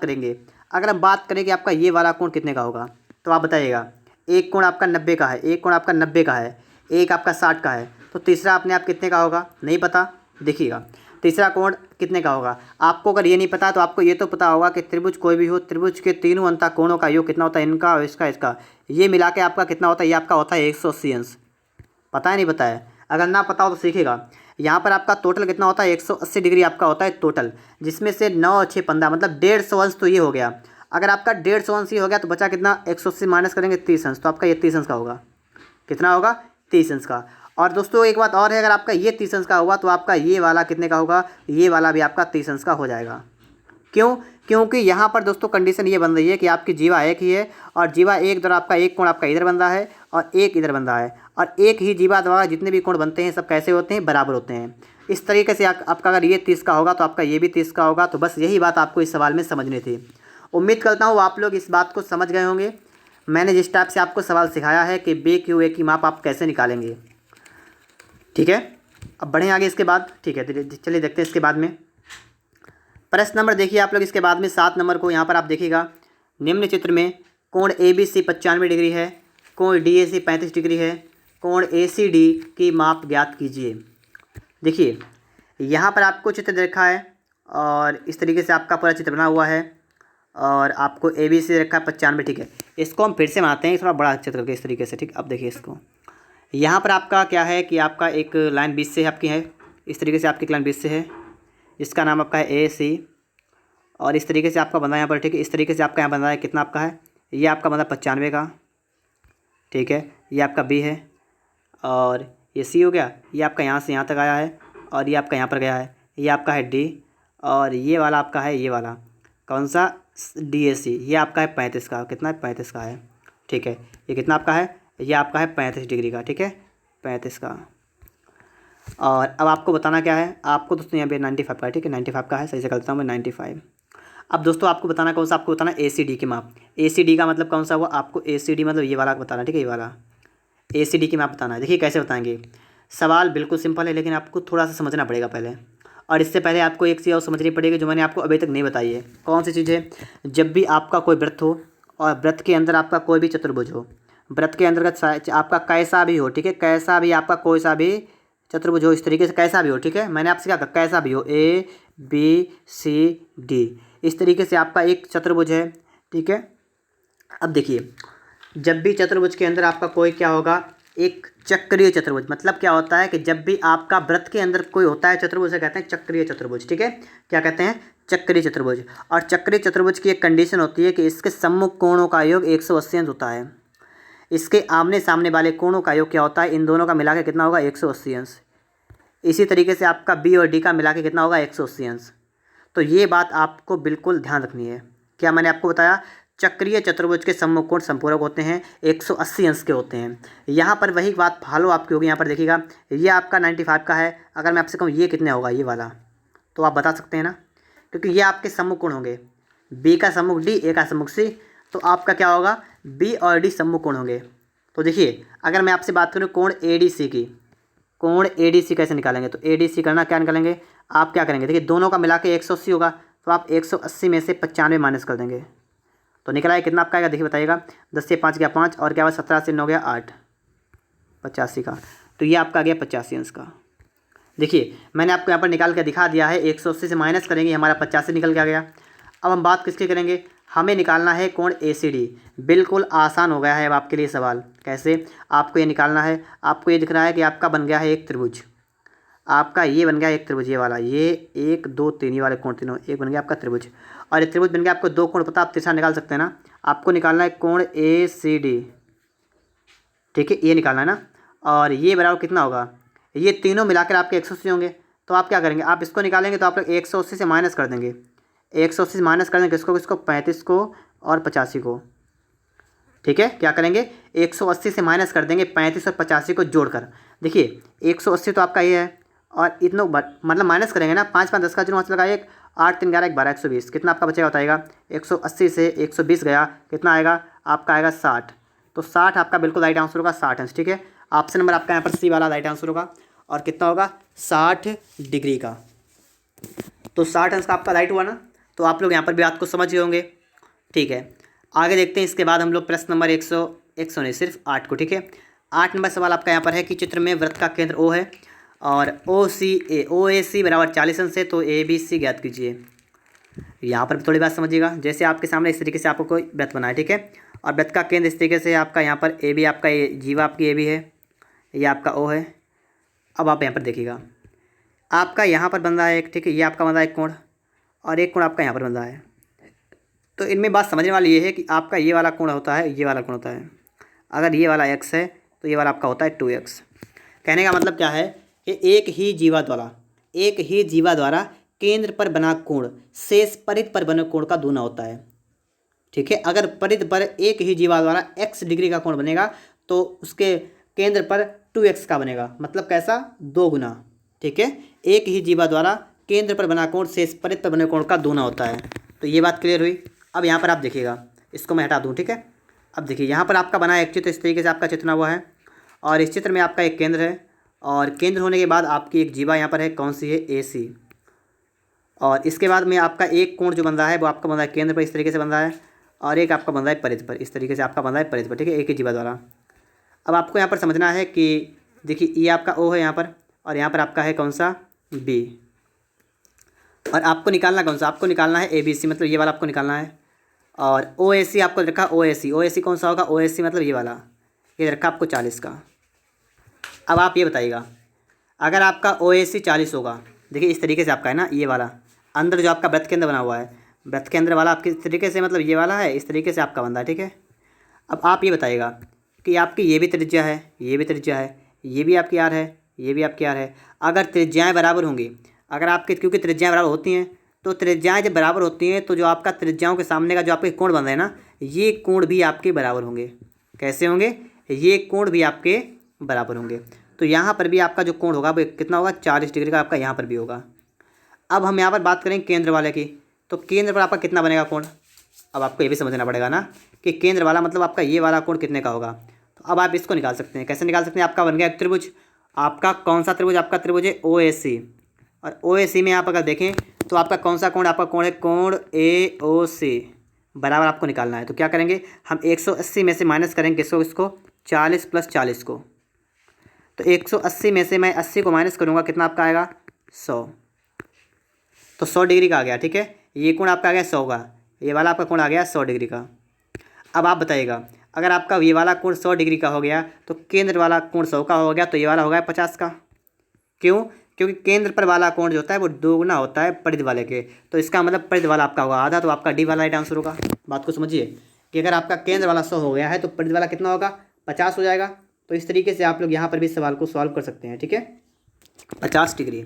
A: करें कि आपका ये वाला कोण कितने का होगा, तो आप बताइएगा। एक कोण आपका 90 का है, एक कोण आपका 90 का है, एक आपका 60 का है, तो तीसरा अपने आप कितने का होगा, नहीं पता। देखिएगा तीसरा कोण कितने का होगा, आपको अगर ये नहीं पता तो आपको ये तो पता होगा कि त्रिभुज कोई भी हो, त्रिभुज के तीनों अंतः कोणों का योग कितना होता है, इनका और इसका, ये मिला के आपका कितना होता है, ये आपका होता है 180 अंश। पता है नहीं पता है, अगर ना पता हो तो सीखेगा। यहाँ पर आपका टोटल कितना होता है, 180 डिग्री आपका होता है टोटल, जिसमें से 9 और 6 15 मतलब 150 अंश तो ये हो गया। अगर आपका 150 अंश ये हो गया तो बचा कितना, 180 माइनस करेंगे 30 अंश, तो आपका ये 30 अंश का होगा। कितना होगा, 30 अंश का। और दोस्तों एक बात और है, अगर आपका ये 30 अंश का हुआ तो आपका ये वाला कितने का होगा, ये वाला भी आपका 30 अंश का हो जाएगा। क्यों, क्योंकि यहाँ पर दोस्तों कंडीशन ये बन रही है कि आपकी जीवा एक ही है, और जीवा एक द्वारा आपका एक कोण आपका इधर बन रहा है और एक इधर बन रहा है, और एक ही जीवा द्वारा जितने भी कोण बनते हैं सब कैसे होते हैं, बराबर होते हैं। इस तरीके से आपका अगर ये 30 का होगा तो आपका ये भी 30 का होगा। तो बस यही बात आपको इस सवाल में समझनी थी। उम्मीद करता हूँ आप लोग इस बात को समझ गए होंगे। मैंने जिस टाइप से आपको सवाल सिखाया है कि बे क्यू ए की माप आप कैसे निकालेंगे, ठीक है। अब बढ़ें आगे इसके बाद, ठीक है, चलिए देखते हैं इसके बाद में प्रश्न नंबर। देखिए आप लोग इसके बाद में 7 नंबर को यहाँ पर आप देखिएगा, निम्न चित्र में कोण ए बी सी 95 डिग्री है, कोण डी ए सी 35 डिग्री है, कोण ए सी डी की माप ज्ञात कीजिए। देखिए यहाँ पर आपको चित्र देखा है, और इस तरीके से आपका पूरा चित्र बना हुआ है, और आपको ए बी सी रखा है 95, ठीक है। इसको हम फिर से बनाते हैं थोड़ा बड़ा चित्र करके इस तरीके से, ठीक। अब देखिए इसको, यहाँ पर आपका क्या है कि आपका एक लाइन बीच से आपकी है, इस तरीके से आपकी एक लाइन बीच से है, इसका नाम आपका है ए सी, और इस तरीके से आपका बंदा यहाँ पर, ठीक है। इस तरीके से आपका यहाँ बंदा है, कितना आपका है, ये आपका बंदा 95 का, ठीक है। ये आपका बी है, और ये सी हो गया, ये आपका यहाँ से यहाँ तक आया है, और ये आपका यहाँ पर गया है, ये आपका है डी, और ये वाला आपका है, ये वाला कौन सा, डी ए सी, ये आपका है 35 का, कितना है 35 का है, ठीक है। ये कितना आपका है, ये आपका है 35 डिग्री का, ठीक है, 35 का। और अब आपको बताना क्या है, आपको दोस्तों यहाँ पे 95 का है, ठीक है, 95 का है, सही से करता हूँ मैं 95। अब दोस्तों आपको बताना कौन सा, आपको बताना ए सी डी की माप। ए सी डी का मतलब कौन सा हुआ, आपको ए सी डी मतलब ये वाला बताना, ठीक है, ये वाला ए सी डी की माप बताना है। देखिए कैसे बताएंगे, सवाल बिल्कुल सिंपल है, लेकिन आपको थोड़ा सा समझना पड़ेगा पहले। और इससे पहले आपको एक चीज़ और समझनी पड़ेगी जो मैंने आपको अभी तक नहीं बताई है। कौन सी चीज़ है, जब भी आपका कोई वृत्त हो और वृत्त के अंदर आपका कोई भी चतुर्भुज हो, वृत्त के अंतर्गत आपका कैसा भी हो, ठीक है, कैसा भी आपका कोई सा भी चतुर्भुज हो, इस तरीके से कैसा भी हो, ठीक है। मैंने आपसे क्या कहा, कैसा भी हो, ए बी सी डी, इस तरीके से आपका एक चतुर्भुज है, ठीक है। अब देखिए जब भी चतुर्भुज के अंदर आपका कोई क्या होगा, एक चक्रीय चतुर्भुज, मतलब क्या होता है कि जब भी आपका वृत्त के अंदर कोई होता है चतुर्भुज, से कहते हैं चक्रीय चतुर्भुज, ठीक है। क्या कहते हैं, चक्रीय चतुर्भुज। और चक्रीय चतुर्भुज की एक कंडीशन होती है कि इसके सम्मुख कोणों का योग 180 अंश होता है। इसके आमने सामने वाले कोणों का योग क्या होता है, इन दोनों का मिला के कितना होगा, 180 अंश। इसी तरीके से आपका बी और डी का मिला के कितना होगा, 180 अंश। तो ये बात आपको बिल्कुल ध्यान रखनी है। क्या मैंने आपको बताया, चक्रीय चतुर्भुज के सम्मुख कोण संपूरक होते हैं, 180 अंश के होते हैं। यहाँ पर वही बात फॉलो आपकी होगी। यहाँ पर देखिएगा ये आपका 95 का है, अगर मैं आपसे कहूँ ये कितने होगा, ये वाला, तो आप बता सकते हैं ना, क्योंकि ये आपके सम्मुख कोण होंगे, बी का सम्मुख डी, ए का सम्मुख सी, तो आपका क्या होगा, बी और डी सम्मुख कोण होंगे। तो देखिए अगर मैं आपसे बात करूँ कोण ए डी सी की, कोण ए डी सी कैसे निकालेंगे, तो ए डी सी करना क्या निकालेंगे, आप क्या करेंगे, देखिए दोनों का मिला के 180 होगा, तो आप 180 में से 95 माइनस कर देंगे, तो निकला है कितना आपका आएगा, देखिए बताइएगा। 10 से 5 गया 5 और क्या हुआ 17 से 9 गया 8, 85 का, तो ये आपका आ गया 85 अंश का। देखिए मैंने आपको यहाँ पर निकाल के दिखा दिया है, 180 से माइनस करेंगे हमारा 85 निकल के आ गया। अब हम बात किसकी करेंगे, हमें निकालना है कोण ए सी डी। बिल्कुल आसान हो गया है अब आपके लिए सवाल। कैसे, आपको ये निकालना है, आपको ये दिख रहा है कि आपका बन गया है एक त्रिभुज, आपका ये बन गया एक त्रिभुज, ये वाला, ये 1 2 3 ये वाले कोण तीनों, एक बन गया आपका त्रिभुज, और ये त्रिभुज बन गया आपको दो कोण पता, आप तिरछा निकाल सकते हैं ना। आपको निकालना है कोण ए सी डी, ठीक है, ये निकालना है ना। और ये बराबर कितना होगा, ये तीनों मिलाकर आपके 180 होंगे, तो आप क्या करेंगे, आप इसको निकालेंगे तो आप लोग 180 से माइनस कर देंगे, 180 से माइनस कर देंगे किसको किसको, 35 को और 85 को, ठीक है। क्या करेंगे, 180 से माइनस कर देंगे 35 और 85 को जोड़कर। देखिए 180 तो आपका ये है, और इतना मतलब माइनस करेंगे ना, 5 5 10 का जीरो लगा, 1 8 3 11 12 120, कितना आपका बचेगा बताइएगा। 180 से 120 गया, कितना आएगा आपका, आएगा 60, तो 60 आपका बिल्कुल राइट आंसर होगा, 60 अंश, ठीक है। ऑप्शन नंबर आपका यहाँ पर सी वाला राइट आंसर होगा, और कितना होगा 60 डिग्री का, तो 60 अंश का आपका राइट हुआ ना। तो आप लोग यहाँ पर भी बात को समझ गए होंगे, ठीक है। आगे देखते हैं, इसके बाद हम लोग प्रश्न नंबर 100 नहीं सिर्फ 8 को, ठीक है। 8 नंबर सवाल आपका यहाँ पर है कि चित्र में वृत्त का केंद्र O है और ओ ए सी बराबर 40 अंश है, तो ए बी सी ज्ञात कीजिए। यहाँ पर भी थोड़ी बात समझिएगा, जैसे आपके सामने इस तरीके से आपको कोई वृत्त बना है, ठीक है, और वृत्त का केंद्र इस तरीके से आपका यहाँ पर ए बी, आपका ये जीवा आपकी ए बी है, ये आपका O है। अब आप यहाँ पर देखिएगा, आपका यहाँ पर बन रहा है एक, ठीक है, ये आपका बन रहा है एक कोण, और एक कोण आपका यहाँ पर बन रहा है। तो इनमें बात समझने वाली ये है कि आपका ये वाला कोण होता है, ये वाला कोण होता है, अगर ये वाला x है तो ये वाला आपका होता है 2x। कहने का मतलब क्या है कि एक ही जीवा द्वारा केंद्र पर बना कोण शेष परिध पर बने कोण का दूना होता है, ठीक है। अगर परिध पर एक ही जीवा द्वारा x डिग्री का कोण बनेगा तो उसके केंद्र पर 2x का बनेगा, मतलब कैसा, 2 गुना, ठीक है। एक ही जीवा द्वारा केंद्र पर बना कोण शेष परिध पर बने कोण का दूना होता है। तो ये बात क्लियर हुई। अब यहाँ पर आप देखिएगा, इसको मैं हटा दूँ, ठीक है। अब देखिए यहाँ पर आपका बना एक चित्र, इस तरीके से आपका चित्र बना हुआ है, और इस चित्र में आपका एक केंद्र है, और केंद्र होने के बाद आपकी एक जीवा यहाँ पर है, कौन सी है, ए सी, और इसके बाद में आपका एक कोण जो बन रहा है वो आपका बन रहा है केंद्र पर, इस तरीके से बन रहा है, और एक आपका बन रहा है परिध पर, इस तरीके से आपका बन रहा है परिध पर, ठीक है, एक ही जीवा द्वारा। अब आपको यहाँ पर समझना है कि देखिए ये आपका O है यहाँ पर, और यहाँ पर आपका है कौन सा, B, और आपको निकालना कौन सा, आपको निकालना है ABC, मतलब ये वाला आपको निकालना है। और OAC आपको रखा OAC कौन सा होगा, OAC मतलब ये वाला, ये रखा आपको 40 का। अब आप ये बताइएगा, अगर आपका OAC 40 होगा, देखिए इस तरीके से आपका है ना, ये वाला अंदर जो आपका वृत्त केंद्र बना हुआ है, वृत्त केंद्र वाला आपके इस तरीके से, मतलब ये वाला है, इस तरीके से आपका बंदा है, ठीक है। अब आप ये बताइएगा कि आपकी ये भी त्रिज्या है, ये भी त्रिज्या है, ये भी आपकी आर है, ये भी आपकी आर है। अगर त्रिज्याएँ बराबर होंगी, अगर आपके, क्योंकि त्रिज्याएँ बराबर होती हैं, तो त्रिज्याएँ जब बराबर होती हैं तो जो आपका त्रिज्याओं के सामने का जो आपके कोण बन रहे हैं ना, ये कोण भी आपके बराबर होंगे। कैसे होंगे, ये कोण भी आपके बराबर होंगे। तो यहाँ पर भी आपका जो कोण होगा वो कितना होगा, 40 डिग्री का आपका यहाँ पर भी होगा। अब हम यहाँ पर बात करें केंद्र वाले की, तो केंद्र पर आपका कितना बनेगा कोण। अब आपको ये भी समझना पड़ेगा ना कि केंद्र वाला मतलब आपका ये वाला कोण कितने का होगा। तो अब आप इसको निकाल सकते हैं, कैसे निकाल सकते हैं, आपका बन गया एक त्रिभुज, आपका कौन सा त्रिभुज, आपका त्रिभुज है OAC, और OAC में आप अगर देखें तो आपका कौन सा कोण, आपका कोण है कोण AOC बराबर आपको निकालना है। तो क्या करेंगे, हम 180 में से माइनस करेंगे किसको, इसको 40 + 40 को, तो 180 में से मैं 80 को माइनस करूँगा, कितना आपका आएगा 100, तो 100 डिग्री का आ गया, ठीक है। ये कोण आपका आ गया 100 का, ये वाला आपका कोण आ गया 100 डिग्री का। अब आप बताइएगा, अगर आपका ये वाला कोण 100 डिग्री का हो गया तो केंद्र वाला कोण 100 का हो गया, तो ये वाला हो गया 50 का। क्यों, क्योंकि केंद्र पर वाला कोण जो होता है वो 2 गुना होता है परिध वाले के, तो इसका मतलब परिध वाला आपका होगा आधा, तो आपका डी वाला राइट आंसर होगा। बात को समझिए कि अगर आपका केंद्र वाला 100 हो गया है तो परिध वाला कितना होगा, 50 हो जाएगा। तो इस तरीके से आप लोग यहाँ पर भी सवाल को सॉल्व कर सकते हैं, ठीक है, 50 डिग्री।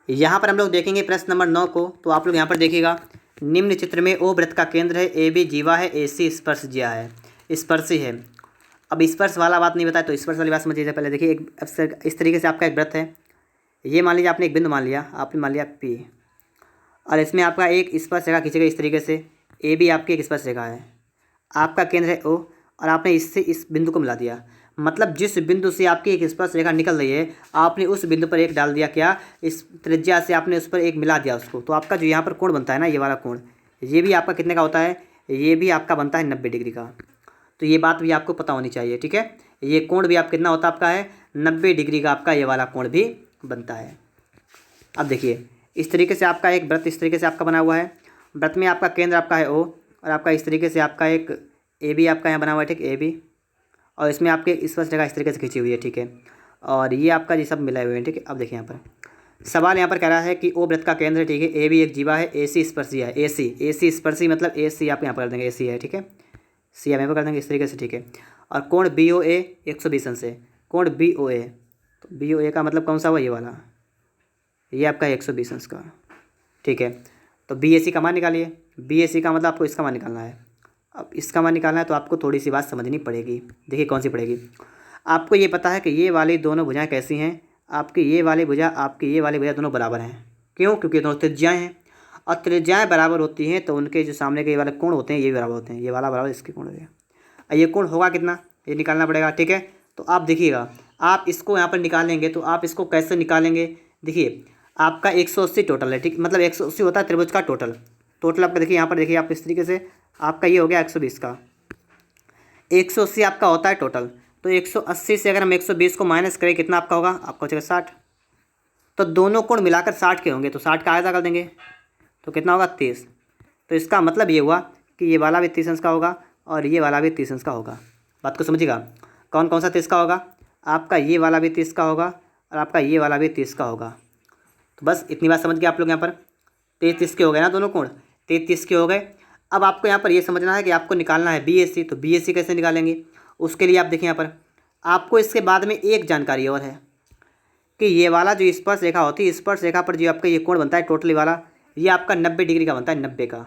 A: यहाँ पर हम लोग देखेंगे प्रश्न नंबर 9 को, तो आप लोग यहाँ पर देखिएगा, निम्न चित्र में O वृत्त का केंद्र है, AB जीवा है, AC स्पर्शज्या है, स्पर्शी है। अब स्पर्श वाला बात नहीं बताया, तो स्पर्श वाली बात समझिए। पहले देखिए, एक इस तरीके से आपका एक वृत्त है, ये मान लीजिए आपने एक बिंदु मान लिया, आपने मान लिया P, और इसमें आपका एक स्पर्श रेखा खींचेगा इस तरीके से, AB आपकी एक स्पर्श रेखा है। आपका केंद्र है O और आपने इससे इस बिंदु को मिला दिया, मतलब जिस बिंदु से आपकी एक स्पर्श रेखा निकल रही है आपने उस बिंदु पर एक डाल दिया, क्या इस त्रिज्या से आपने उस पर एक मिला दिया उसको, तो आपका जो यहाँ पर कोण बनता है ना, ये वाला कोण, ये भी आपका कितने का होता है, ये भी आपका बनता है 90 डिग्री का। तो ये बात भी आपको पता होनी चाहिए, ठीक है। ये कोण भी आप कितना होता है आपका है 90 डिग्री का, आपका ये वाला कोण भी बनता है। अब देखिए इस तरीके से आपका एक वृत्त इस तरीके से आपका बना हुआ है, वृत्त में आपका केंद्र आपका है O और आपका इस तरीके से आपका एक ए बी आपका यहाँ बना हुआ है, ठीक, ए बी, और इसमें आपके स्पर्श रेखा इस तरीके से खींची हुई है, ठीक है, और ये आपका ये सब मिलाए हुए हैं, ठीक है। अब देखिए यहाँ पर सवाल यहाँ पर कह रहा है कि O वृत्त का केंद्र है, ठीक है, ए बी एक जीवा है, ए सी स्पर्शी है, ए सी स्पर्शी मतलब ए सी आप यहाँ पर कर देंगे, ए सी है, ठीक है, सी आप यहाँ पर कर देंगे इस तरीके से, ठीक है। और कोण बी ओ ए 120 अंश है, कोण बी ओ ए, तो बी ओ ए का मतलब कौन सा हुआ, ये वाला, ये आपका 120 अंश का, ठीक है। तो बी ए सी का मान निकालिए, बी ए सी का मतलब आपको इसका मान निकालना है। अब इसका मान निकालना है तो आपको थोड़ी सी बात समझनी पड़ेगी, देखिए कौन सी पड़ेगी। आपको ये पता है कि ये वाली दोनों भुजाएं कैसी हैं, आपकी ये वाली भुजा आपकी ये वाली भुजा दोनों बराबर हैं, क्यों, क्योंकि दोनों त्रिज्याएँ हैं, और त्रिज्याएँ बराबर होती हैं तो उनके जो सामने के ये वाले कोण होते हैं ये भी बराबर होते हैं, ये वाला बराबर इसके कोण हो गया। ये कोण होगा कितना, ये निकालना पड़ेगा, ठीक है। तो आप देखिएगा, आप इसको यहाँ पर निकालेंगे तो आप इसको कैसे निकालेंगे, देखिए आपका 180 टोटल है, ठीक, मतलब 180 होता है त्रिभुज का टोटल, टोटल आपका देखिए यहाँ पर देखिए आप इस तरीके से आपका ये हो गया 120 का, 180 आपका होता है टोटल। तो 180 से अगर हम 120 को माइनस करें कितना आपका होगा, आपका हो जाएगा 60। तो दोनों कोण मिलाकर 60 के होंगे तो 60 का आधा कर देंगे तो कितना होगा 30। तो इसका मतलब ये हुआ कि ये वाला भी 30 अंश का होगा और ये वाला भी 30 अंश का होगा। बात को समझिएगा, कौन कौन सा 30 का होगा, आपका ये वाला भी 30 का होगा और आपका ये वाला भी 30 का होगा। तो बस इतनी बात समझ गए आप लोग, यहाँ पर 30 के हो गए ना दोनों कोण, 30 के हो गए। अब आपको यहाँ पर ये समझना है कि आपको निकालना है बी एस सी, तो बी एस सी कैसे निकालेंगे, उसके लिए आप देखिए यहाँ पर आपको इसके बाद में एक जानकारी और है कि ये वाला जो स्पर्श रेखा होती है, स्पर्श रेखा पर जो आपका ये कोण बनता है टोटली वाला, ये आपका 90 डिग्री का बनता है, 90 का,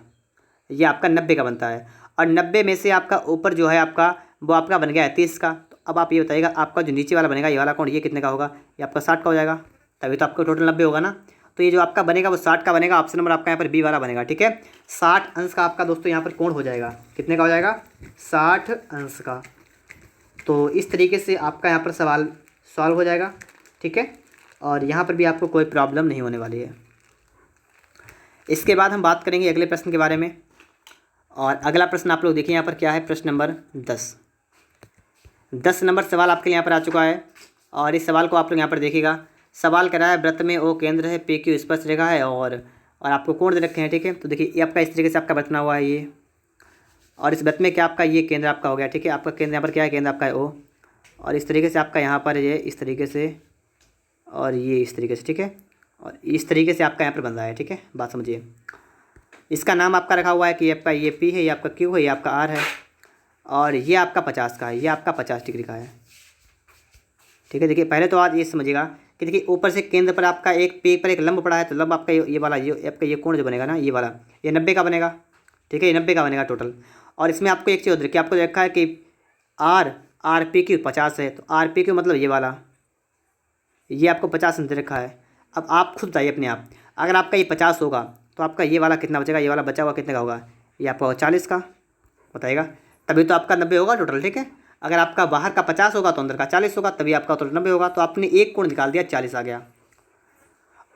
A: ये आपका 90 का बनता है। और 90 में से आपका ऊपर जो है आपका वो आपका बन गया है 30 का। तो अब आप ये बताइएगा आपका जो नीचे वाला बनेगा ये वाला कोण, ये कितने का होगा, ये आपका 60 का हो जाएगा, तभी तो आपका टोटल 90 होगा ना। तो ये जो आपका बनेगा वो 60 का बनेगा, ऑप्शन नंबर आपका यहाँ पर बी वाला बनेगा, ठीक है। 60 अंश का आपका दोस्तों यहाँ पर कोण हो जाएगा, कितने का हो जाएगा 60 अंश का। तो इस तरीके से आपका यहाँ पर सवाल सॉल्व हो जाएगा, ठीक है, और यहाँ पर भी आपको कोई प्रॉब्लम नहीं होने वाली है। इसके बाद हम बात करेंगे अगले प्रश्न के बारे में, और अगला प्रश्न आप लोग देखिए यहाँ पर क्या है, प्रश्न नंबर 10 नंबर सवाल आपके लिए यहाँ पर आ चुका है। और इस सवाल को आप लोग यहाँ पर देखिएगा, सवाल कर रहा है वृत्त में ओ केंद्र है, पी क्यू स्पर्श रेखा है और आपको कोण दे रखे हैं, ठीक है। तो देखिए ये आपका इस तरीके से आपका वृत्त बना हुआ है ये, और इस वृत्त में क्या आपका ये केंद्र आपका हो गया, ठीक है, आपका केंद्र यहाँ पर क्या है, केंद्र आपका है ओ, और इस तरीके से आपका यहाँ पर ये इस तरीके से और ये इस तरीके से, ठीक है, और इस तरीके से आपका यहाँ पर बन रहा है, ठीक है, बात समझिए। इसका नाम आपका रखा हुआ है कि आपका ये पी है, ये आपका क्यू है, ये आपका आर है, और ये आपका 50 का है, ये आपका 50 डिग्री का है, ठीक है। देखिए पहले तो आप ये समझिएगा कि देखिए ऊपर से केंद्र पर आपका एक पे पर एक लंब पड़ा है, तो लंब आपका ये वाला ये आपका ये कोण जो बनेगा ना, ये वाला ये 90 का बनेगा, ठीक है, ये 90 का बनेगा टोटल। और इसमें आपको एक चीज़ देखिए, आपको देखा है कि आर पी क्यू 50 है, तो आर पी क्यू मतलब ये वाला ये आपको 50 दे रखा है। अब आप खुद बताइए अपने आप, अगर आपका ये 50 होगा तो आपका ये वाला कितना बचेगा, ये वाला बचा हुआ कितने का होगा, ये आपका 40 का बताएगा, तभी तो आपका 90 होगा टोटल, ठीक है। अगर आपका बाहर का 50 होगा तो अंदर का 40 होगा, तभी आपका टोटल 90 होगा। तो आपने एक कोण निकाल दिया, 40 आ गया।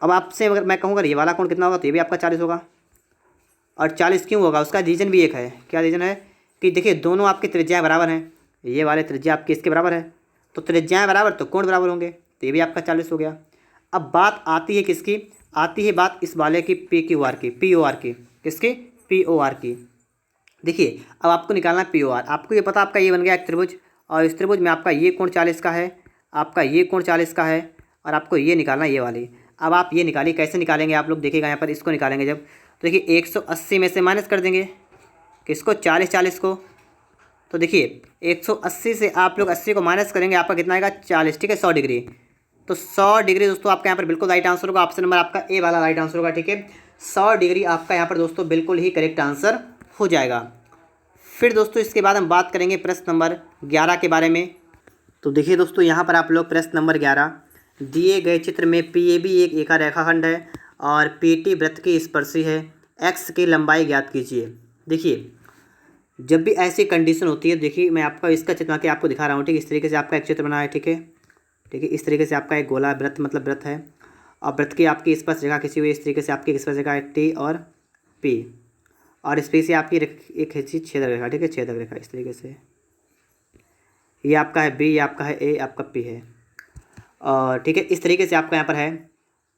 A: अब आपसे अगर मैं कहूँगा ये वाला कोण कितना होगा, तो ये भी आपका 40 होगा। और 40 क्यों होगा, उसका रीज़न भी एक है, क्या रीज़न है कि देखिए दोनों आपकी त्रिज्याएँ बराबर हैं, ये वाले त्रिज्या आपकी इसके बराबर है, तो त्रिज्याएँ बराबर तो कोण बराबर होंगे, तो ये भी आपका 40 हो गया। अब बात आती है किसकी, आती है बात इस वाले की पी क्यू आर की, पी ओ आर की, किसकी पी ओ आर की। देखिए अब आपको निकालना है पी ओ आर। आपको ये पता आपका ये बन गया एक त्रिभुज, और इस त्रिभुज में आपका ये कोण 40 का है, आपका ये कोण 40 का है, और आपको ये निकालना है ये वाली। अब आप ये निकालिए, कैसे निकालेंगे आप लोग देखिएगा यहाँ पर, इसको निकालेंगे जब, तो देखिए 180 में से माइनस कर देंगे किसको, 40 को। तो देखिए 180 से आप लोग 80 को माइनस करेंगे, आपका कितना आएगा 40, ठीक है, 100 डिग्री। तो 100 डिग्री दोस्तों आपका यहाँ पर बिल्कुल राइट आंसर होगा, ऑप्शन नंबर आपका ए वाला राइट आंसर होगा, ठीक है। 100 डिग्री आपका यहाँ पर दोस्तों बिल्कुल ही करेक्ट आंसर हो जाएगा। फिर दोस्तों इसके बाद हम बात करेंगे प्रश्न नंबर 11 के बारे में। तो देखिए दोस्तों यहाँ पर आप लोग प्रश्न नंबर 11, दिए गए चित्र में पी ए बी एक एका रेखाखंड है और पी टी वृत्त की स्पर्शी है, एक्स की लंबाई ज्ञात कीजिए। देखिए जब भी ऐसी कंडीशन होती है, देखिए मैं आपका इसका चित्र बना के आपको दिखा रहा हूँ, ठीक है। इस तरीके से आपका एक चित्र बना है, ठीक है। ठीक है, इस तरीके से आपका एक गोला वृत्त मतलब वृत्त है, और वृत्त की आपकी स्पर्श रेखा खींची हुई है। इस तरीके से आपकी स्पर्श रेखा है टी और पी, और इस पे से आपकी एक खींची छेदक रेखा, ठीक है, छेदक रेखा इस तरीके से। ये आपका है बी, ये आपका है ए, आपका पी है, और ठीक है इस तरीके से आपका यहाँ पर है।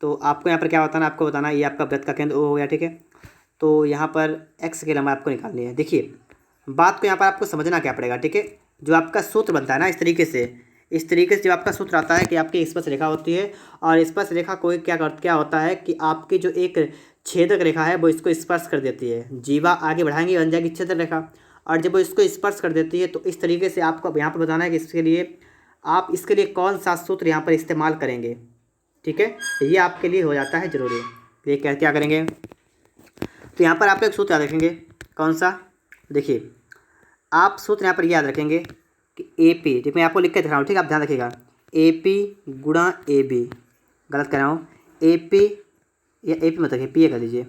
A: तो आपको यहाँ पर क्या बताना, आपको बताना ये आपका वृत्त का केंद्र ओ हो गया, ठीक है। तो यहाँ पर एक्स की लंबाई आपको निकालनी है। देखिए बात को यहाँ पर आपको समझना क्या पड़ेगा, ठीक है। जो आपका सूत्र बनता है ना, इस तरीके से जो आपका सूत्र आता है कि आपकी स्पर्श रेखा होती है, और स्पर्श रेखा कोई क्या होता है कि आपकी जो एक छेदक रेखा है वो इसको स्पर्श कर देती है। जीवा आगे बढ़ाएंगे बन जाएगी छेदक रेखा, और जब वो इसको स्पर्श कर देती है तो इस तरीके से आपको यहाँ पर बताना है कि इसके लिए कौन सा सूत्र यहाँ पर इस्तेमाल करेंगे, ठीक है। ये आपके लिए हो जाता है ज़रूरी। ये क्या करेंगे, तो यहाँ पर आप एक सूत्र याद रखेंगे। कौन सा, देखिए आप सूत्र यहाँ पर याद रखेंगे कि ए पी, देखिए मैं आपको लिख के दिखा रहा हूँ, ठीक है, आप ध्यान रखिएगा। ए पी गुणा ए बी, गलत कर रहा हूँ, ए पी या ए पी मत रखिए, पी ए कर लीजिए,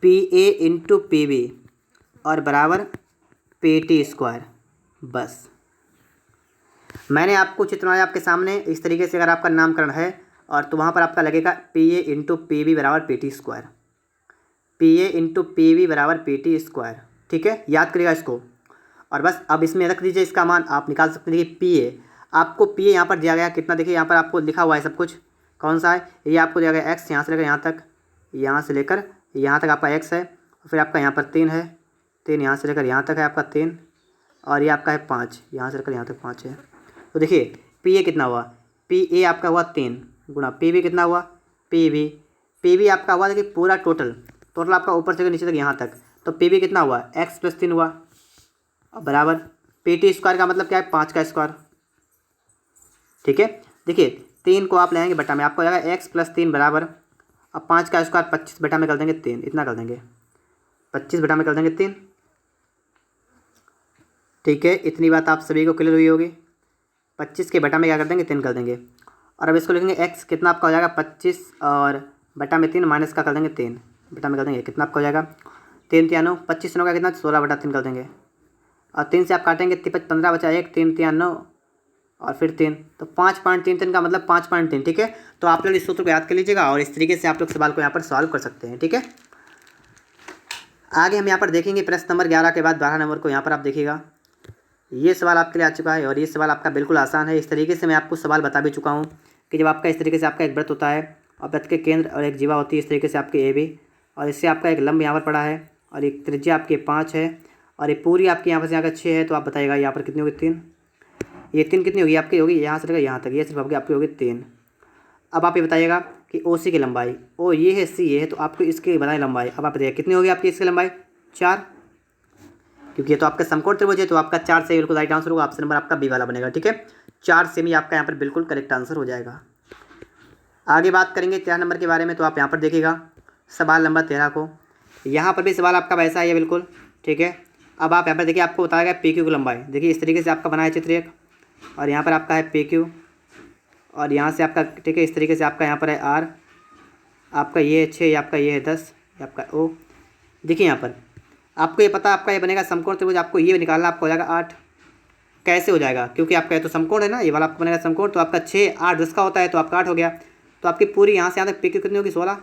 A: P A into P B और बराबर पी टी स्क्वायर। बस मैंने आपको चित्र बनाया आपके सामने इस तरीके से। अगर आपका नामकरण है और तो वहाँ पर आपका लगेगा P A into P B बराबर P T square, P A into P B बराबर पी टी स्क्वायर, ठीक है, याद करिएगा इसको। और बस अब इसमें रख दीजिए, इसका मान आप निकाल सकते हैं। देखिए पी ए, आपको पी ए यहाँ पर दिया गया कितना, देखिए यहाँ पर आपको लिखा हुआ है सब कुछ। कौन सा है, ये आपको दिया गया एक्स, यहाँ से लेकर यहाँ तक, यहाँ से लेकर यहाँ तक आपका एक्स है, और फिर आपका यहाँ पर 3 है, 3 यहाँ से लेकर यहाँ तक है आपका 3, और ये आपका है 5, यहाँ से लेकर यहाँ तक 5 है। तो देखिए पी ए कितना हुआ, पी ए आपका हुआ 3 गुणा पी बी कितना हुआ, पी बी आपका हुआ, देखिए पूरा टोटल आपका ऊपर से नीचे तक यहाँ तक, तो पी बी कितना हुआ, एक्स प्लस 3 हुआ, अब बराबर पी टी स्क्वायर का मतलब क्या है, 5 का स्क्वायर, ठीक है। देखिए 3 को आप लेंगे बटा में, आपको हो जाएगा एक्स प्लस 3 बराबर, अब 5 का स्क्वायर 25 बटा में कर देंगे 3, इतना कर देंगे 25 बटा में कर देंगे 3, ठीक है। इतनी बात आप सभी को क्लियर हुई होगी। 25 के बटा में क्या कर देंगे, 3 कर देंगे, और अब इसको लिखेंगे एक्स कितना आपका हो जाएगा 25 और बटा में 3 माइनस का कर देंगे 3 बटा में कर देंगे, कितना आपका हो जाएगा 3 3 9, 25 9 का कितना 16 बटा 3 कर देंगे, और 3 से आप काटेंगे 15 बचा 1, 3 3 9 और फिर 3, तो 5.33 का मतलब 5.3, ठीक है। तो आप लोग इस सूत्र को याद कर लीजिएगा, और इस तरीके से आप लोग सवाल को यहाँ पर सॉल्व कर सकते हैं, ठीक है। आगे हम यहाँ पर देखेंगे प्रश्न नंबर 11 के बाद 12 नंबर को यहाँ पर आप देखिएगा। ये सवाल आपके लिए आ चुका है, और ये सवाल आपका बिल्कुल आसान है। इस तरीके से मैं आपको सवाल बता भी चुका हूँ कि जब आपका इस तरीके से आपका एक वृत्त होता है, और वृत्त के केंद्र और एक जीवा होती है इस तरीके से आपके ए बी, और इससे आपका एक लंब यहाँ पर पड़ा है, और एक त्रिज्या आपके 5 है, और ये पूरी आपकी यहाँ पर से यहाँ का 6 है, तो आप बताइएगा यहाँ पर कितनी होगी 3, ये 3 कितनी होगी आपकी, होगी यहाँ से लेकर यहाँ तक, ये सिर्फ आपकी होगी 3। अब आप ये बताइएगा कि ओ सी की लंबाई, ओ ये है सी ये है, तो आपको इसकी बताएं लंबाई। अब आप बताइए कितनी होगी आपकी इसकी लंबाई, 4, क्योंकि ये तो आपका समकोण त्रिभुज है, तो आपका 4 से बिल्कुल राइट आंसर होगा, ऑप्शन नंबर आपका बी वाला बनेगा, ठीक है। 4 से ही आपका यहाँ पर बिल्कुल करेक्ट आंसर हो जाएगा। आगे बात करेंगे 13 नंबर के बारे में, तो आप यहाँ पर देखिएगा सवाल नंबर 13 को। यहाँ पर भी सवाल आपका वैसा ही है बिल्कुल, ठीक है। अब आप यहाँ पर देखिए, आपको बताया गया पी क्यू की लंबाई, देखिए इस तरीके से आपका बना है चित्र एक, और यहाँ पर आपका है पी क्यू, और यहाँ से आपका, ठीक है, इस तरीके से आपका यहाँ पर है आर, आपका ये है 6, आपका ये है 10, आपका ओ। देखिए यहाँ पर आपको ये पता, आपका ये बनेगा समकोण त्रिभुज, आपको ये निकालना, आपको हो जाएगा 8। कैसे हो जाएगा, क्योंकि आपका ये तो समकोण है ना, ये वाला आपको बनेगा समकोण, तो आपका 6 8 10 का होता है, तो आपका 8 हो गया। तो आपकी पूरी यहाँ से यहाँ तक पी क्यू कितनी होगी, 16,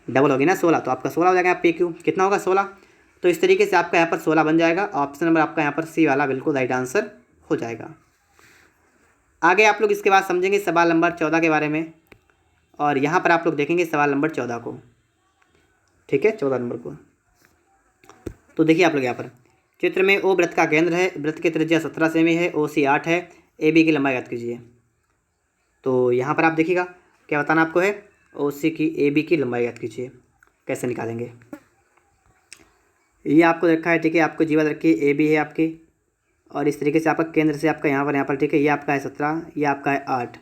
A: डबल होगी ना 16, तो आपका 16 हो जाएगा। पी क्यू कितना होगा, 16। तो इस तरीके से आपका यहाँ पर 16 बन जाएगा, ऑप्शन नंबर आपका यहाँ पर सी वाला बिल्कुल राइट आंसर हो जाएगा। आगे आप लोग इसके बाद समझेंगे सवाल नंबर 14 के बारे में, और यहाँ पर आप लोग देखेंगे सवाल नंबर 14 को, ठीक है, 14 नंबर को। तो देखिए आप लोग यहाँ पर चित्र में ओ वृत्त का केंद्र है, वृत्त की त्रिज्या 17 सेमी है, ओ सी 8 है, ए बी की लंबाई ज्ञात कीजिए। तो यहाँ पर आप देखिएगा क्या बताना आपको है, ओ सी की ए बी की लंबाई ज्ञात कीजिए। कैसे निकालेंगे, ये आपको रखा है, ठीक है, आपको जीवा रखी है ए बी है आपकी, और इस तरीके से आपका केंद्र से आपका यहाँ पर, ठीक है, ये आपका है 17, ये आपका है 8,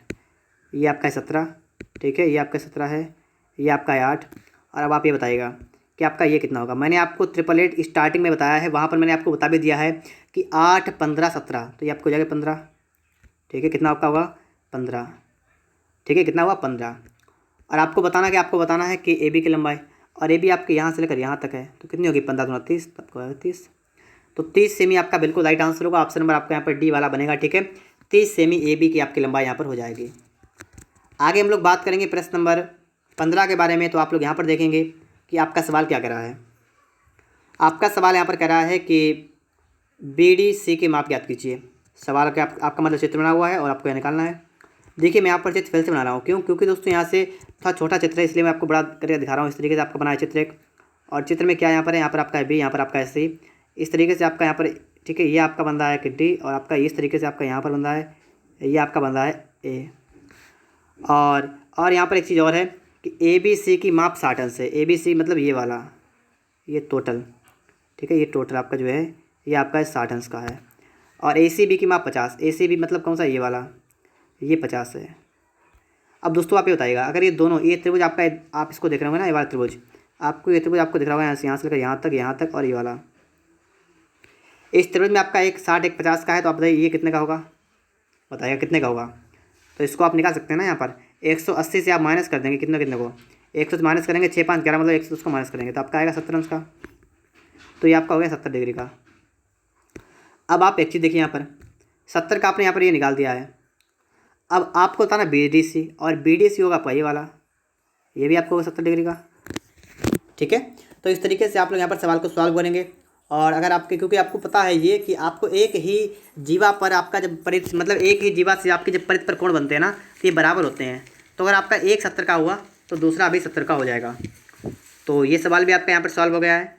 A: ये आपका है 17, ठीक है, ये आपका 17 है, ये आपका है 8। और अब आप ये बताइएगा कि आपका ये कितना होगा। मैंने आपको 888 स्टार्टिंग में बताया है, वहाँ पर मैंने आपको बता भी दिया है कि 8 15 17, तो ये आपको हो जाएगा 15, ठीक है, कितना आपका होगा 15, ठीक है, कितना हुआ 15। और आपको बताना है कि ए बी की लंबाई, और ये भी आपके यहाँ से लेकर यहाँ तक है, तो कितनी होगी 15 दूना 30, तब को 30। तो 30 सेमी आपका बिल्कुल राइट आंसर होगा। ऑप्शन नंबर आपका यहाँ पर डी वाला बनेगा, ठीक है। 30 सेमी ए बी की आपकी लंबाई यहाँ पर हो जाएगी। आगे हम लोग बात करेंगे प्रश्न नंबर 15 के बारे में। तो आप लोग यहाँ पर देखेंगे कि आपका सवाल क्या कह रहा है। आपका सवाल यहाँ पर कह रहा है कि बी डी सी के माप ज्ञात कीजिए। सवाल का आपका मतलब चित्र बना हुआ है और आपको यह निकालना है। देखिए मैं यहाँ पर चित्र फिर से बना रहा हूँ, क्योंकि दोस्तों यहाँ से थोड़ा छोटा चित्र है, इसलिए मैं आपको बड़ा करके दिखा रहा हूँ। इस तरीके से आपका बना है चित्र एक, और चित्र में क्या यहाँ पर है, यहाँ पर आपका है बी, यहाँ पर आपका है सी। इस तरीके से आपका यहाँ पर, ठीक है, ये आपका बन रहा है कि डी, और आपका इस तरीके से आपका यहाँ पर बन रहा है, ये आपका बन रहा है ए। और यहाँ पर एक चीज़ और है कि ए बी सी की माप 60 अंश है। ए बी सी मतलब ये वाला, ये टोटल, ठीक है, ये टोटल आपका जो है ये आपका 60 अंश का है। और ए सी बी की माप 50। ए सी बी मतलब कौन सा, ये वाला, ये 50 है। अब दोस्तों आप ये बताइएगा, अगर ये दोनों, ये त्रिभुज आपका, आप इसको देख रहे होंगे ना, ये वाला त्रिभुज आपको, ये त्रिभुज आपको दिख रहा होगा यहाँ से लेकर यहाँ तक और ये वाला, इस त्रिभुज में आपका एक 60 एक 50 का है। तो आप बताइए ये कितने का होगा, बताइएगा कितने का होगा। तो इसको आप निकाल सकते हैं ना। यहाँ पर 180 से आप माइनस कर देंगे कितने को, 100 से माइनस करेंगे 6 5 11 मतलब 110 को माइनस करेंगे तो आपका आएगा 70 अंश का। तो ये आपका हो गया 70 डिग्री का। अब आप एक चीज़ देखिए, यहाँ पर 70 का आपने यहाँ पर ये निकाल दिया है। अब आपको बताना बी डी सी, और बी डी सी होगा आपका ये वाला, ये भी आपको होगा 70 डिग्री का, ठीक है। तो इस तरीके से आप लोग यहाँ पर सवाल को सॉल्व करेंगे। और अगर आपके, क्योंकि आपको पता है ये कि आपको एक ही जीवा पर आपका जब परित, मतलब एक ही जीवा से आपके जब परित पर कोण बनते हैं ना, तो ये बराबर होते हैं। तो अगर आपका एक 70 का हुआ तो दूसरा भी 70 का हो जाएगा। तो ये सवाल भी आपका यहाँ पर सॉल्व हो गया है।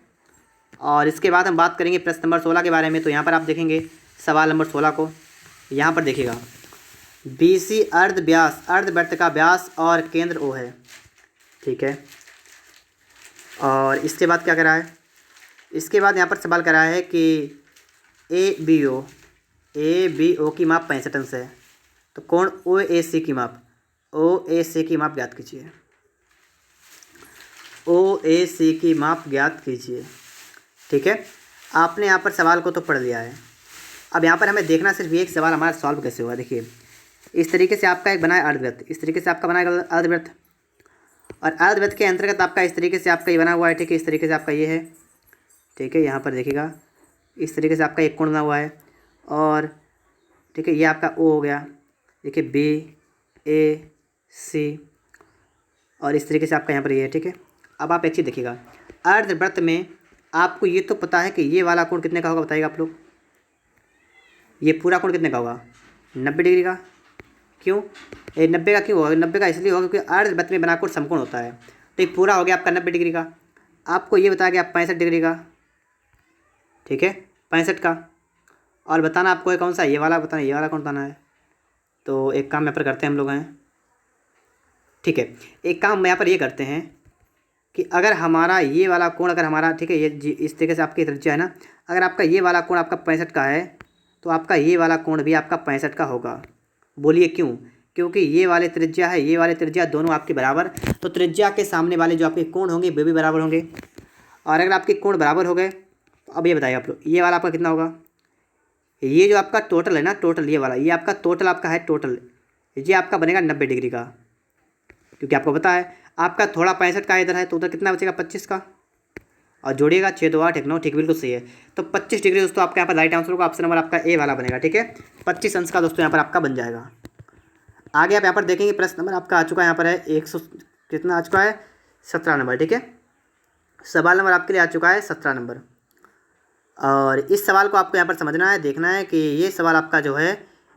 A: और इसके बाद हम बात करेंगे प्रश्न नंबर 16 के बारे में। तो यहाँ पर आप देखेंगे सवाल नंबर 16 को, यहाँ पर देखिएगा, बी सी अर्धवृत्त का व्यास और केंद्र ओ है, ठीक है। और इसके बाद क्या करा है, इसके बाद यहाँ पर सवाल करा है कि ए बी ओ की माप 65 अंश है। तो कोण ओ ए सी की माप ज्ञात कीजिए। ओ ए सी की माप ज्ञात कीजिए, ठीक है। आपने यहाँ पर सवाल को तो पढ़ लिया है। अब यहाँ पर हमें देखना सिर्फ एक सवाल हमारा सॉल्व कैसे होगा। देखिए इस तरीके से आपका एक बना है अर्धवृत्त, इस तरीके से आपका बना है अर्धवृत्त, और अर्धवृत्त के अंतर्गत आपका इस तरीके से आपका ये बना हुआ है, ठीक है। इस तरीके से आपका ये है, ठीक है। यहाँ पर देखिएगा इस तरीके से आपका एक कोण बना हुआ है, और ठीक है ये आपका ओ हो गया, देखिए बी ए सी, और इस तरीके से आपका यहाँ पर ये है, ठीक है। अब आप एक चीज़ देखिएगा, अर्धवृत्त में आपको ये तो पता है कि ये वाला कोण कितने का होगा, बताइएगा आप लोग। ये पूरा कोण कितने का होगा, 90 डिग्री का। क्यों, ये 90 का क्यों होगा, 90 का इसलिए होगा क्योंकि अर्धवृत्त में बना कोण समकोण होता है। तो ये पूरा हो गया आपका 90 डिग्री का। आपको ये बताया गया 65 डिग्री का, ठीक है, 65 का। और बताना आपको कौन सा, ये वाला बताना, ये वाला कौन बताना है। तो एक काम यहाँ पर करते हैं हम लोग हैं, ठीक है। एक काम यहाँ पर ये करते हैं कि अगर हमारा ये वाला कोण, अगर हमारा, ठीक है, ये इस तरीके से आपकी त्रिज्या है ना, अगर आपका ये वाला कोण आपका 65 का है तो आपका ये वाला कोण भी आपका 65 का होगा। बोलिए क्यों, क्योंकि ये वाले त्रिज्या है, ये वाले त्रिज्या दोनों आपके बराबर, तो त्रिज्या के सामने वाले जो आपके कोण होंगे वे भी बराबर होंगे। और अगर आपके कोण बराबर हो गए तो अब ये बताइए आप लोग, ये वाला आपका कितना होगा, ये जो आपका टोटल है ना, टोटल ये वाला, ये आपका टोटल आपका है, टोटल ये आपका बनेगा 90 डिग्री का। क्योंकि आपको पता है आपका थोड़ा 65 का इधर है, तो उधर कितना बचेगा 25 का, और जोड़िएगा 6 2 8 1 9, ठीक, बिल्कुल सही है। तो 25 डिग्री दोस्तों आपका यहाँ पर राइट आंसर होगा। ऑप्शन नंबर आपका ए वाला बनेगा, ठीक है। 25 अंश का दोस्तों यहाँ पर आपका बन जाएगा। आगे आप यहाँ पर देखेंगे प्रश्न नंबर आपका आ चुका है, यहाँ पर है 100 कितना आ चुका है, 17 नंबर, ठीक है। सवाल नंबर आपके लिए आ चुका है 17 नंबर। और इस सवाल को आपको यहाँ पर समझना है, देखना है कि ये सवाल आपका जो है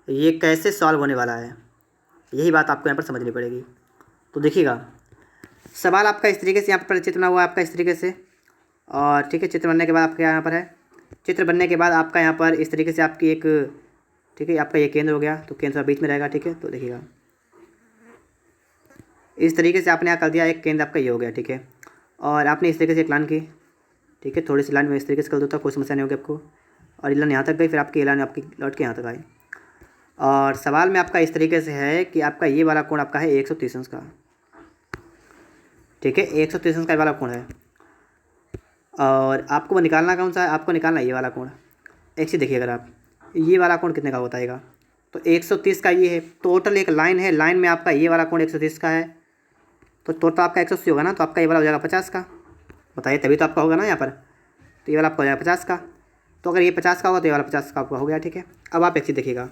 A: ये कैसे सॉल्व होने वाला है, यही बात आपको यहाँ पर समझनी पड़ेगी। तो देखिएगा सवाल आपका इस तरीके से यहाँ पर चित्र बना हुआ है आपका इस तरीके से, और ठीक है, चित्र बनने के बाद आपका यहाँ पर है, चित्र बनने के बाद आपका यहाँ पर इस तरीके से आपकी एक, ठीक है, आपका ये केंद्र हो गया, तो केंद्र बीच में रहेगा, ठीक है। तो देखिएगा इस तरीके से आपने यहाँ कर दिया, एक केंद्र आपका ये हो गया, ठीक है। और आपने इस तरीके से एक लाइन की, ठीक है, थोड़ी सी लाइन में इस तरीके से कर दो, कोई समस्या नहीं होगी आपको। और ये लाइन यहाँ तक गई, फिर आपकी ये लाइन आपकी लौट के यहाँ तक आई। और सवाल में आपका इस तरीके से है कि आपका ये वाला कोण आपका है 130 अंश का, ठीक है, 130 अंश का वाला कोण है। और आपको निकालना कौन सा है, आपको निकालना ये वाला कोण। एक चीज़ देखिए, अगर आप ये वाला कोण कितने का बताएगा, तो 130 का ये है, टोटल एक लाइन है, लाइन में आपका ये वाला कोण 130 का है, तो टोटल आपका 180 होगा ना, तो आपका ये वाला हो जाएगा 50 का। बताइए, तभी तो आपका होगा ना यहाँ पर। तो ये वाला आपका हो जाएगा 50 का। तो अगर ये 50 का होगा तो ये वाला 50 का आपका हो गया, ठीक है। अब आप एक चीज़ देखिएगा,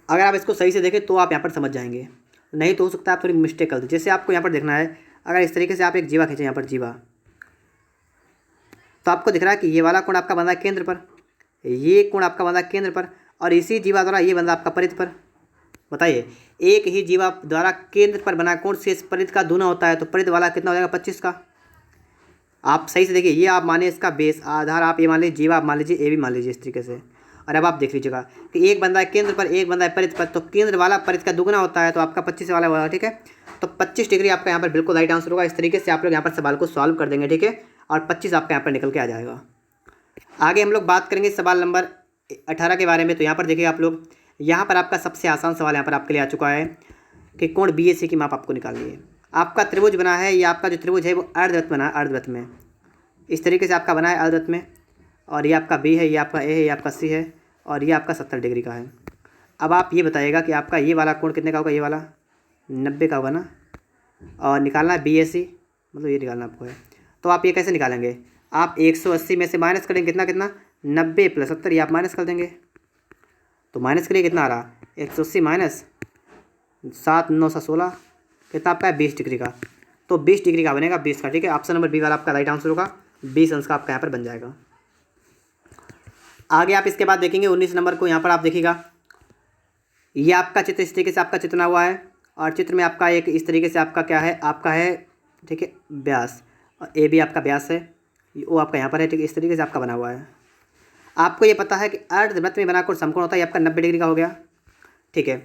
A: अगर आप इसको सही से देखें तो आप यहाँ पर समझ जाएंगे, नहीं तो हो सकता है आप थोड़ी मिस्टेक कर दो। जैसे आपको यहाँ पर देखना है, अगर इस तरीके से आप एक जीवा खींचें यहाँ पर जीवा, तो आपको दिख रहा है कि ये वाला कोण आपका बंधा है केंद्र पर, ये कोण आपका बंधा है केंद्र पर, और इसी जीवा द्वारा ये बंधा आपका परिध पर। बताइए, एक ही जीवा द्वारा केंद्र पर बना कोण से परिध का दूना होता है, तो परिध वाला कितना हो जाएगा 25 का। आप सही से देखिए, ये आप माने इसका बेस आधार, आप ये मान लीजिए जीवा, आप मान लीजिए ए भी मान लीजिए इस तरीके से। और अब आप देख लीजिएगा कि एक बंदा है केंद्र पर, एक बंदा है परिध पर, तो केंद्र वाला परिध का दुगना होता है, तो आपका 25 वाला होगा, ठीक है। तो 25 डिग्री आपका यहाँ पर बिल्कुल राइट आंसर होगा। इस तरीके से आप लोग यहाँ पर सवाल को सॉल्व कर देंगे, ठीक है, और 25 आपका यहाँ पर निकल के आ जाएगा। आगे हम लोग बात करेंगे सवाल नंबर 18 के बारे में। तो यहाँ पर देखिए आप लोग, यहाँ पर आपका सबसे आसान सवाल यहाँ पर आपके लिए आ चुका है कि कोण BAC की माप आपको निकालनी है। आपका त्रिभुज बना है, ये आपका जो त्रिभुज है वो अर्धवृत्त बना है, अर्धवृत्त में इस तरीके से आपका बना है अर्धवृत्त में, और ये आपका B है, ये आपका A है, ये आपका C है, और ये आपका 70 डिग्री का है। अब आप ये बताइएगा कि आपका ये वाला कोण कितने का होगा, ये वाला 90 का होगा ना, और निकालना है BAC, मतलब ये निकालना आपको है। तो आप ये कैसे निकालेंगे, आप 180 में से माइनस करेंगे, कितना कितना 90 + 70, ये आप माइनस कर देंगे। तो माइनस करिए, कितना आ रहा 180 माइनस 7 9 16, कितना आपका है 20 डिग्री का। तो 20 डिग्री का बनेगा 20 का, ठीक है। ऑप्शन नंबर बी वाला आपका राइट आंसर होगा, 20 अंश का आपका यहाँ पर बन जाएगा। आगे आप इसके बाद देखेंगे 19 नंबर को। यहाँ पर आप देखिएगा, ये आपका चित्र इस तरीके से आपका चित्र बना हुआ है, और चित्र में आपका एक इस तरीके से आपका क्या है, आपका है, ठीक है, व्यास, और ए भी आपका व्यास है, वो आपका यहाँ पर है, ठीक है, इस तरीके से आपका बना हुआ है। आपको ये पता है कि अर्धवृत्त में बना कोण समकोण होता है, ये आपका 90 डिग्री का हो गया, ठीक है।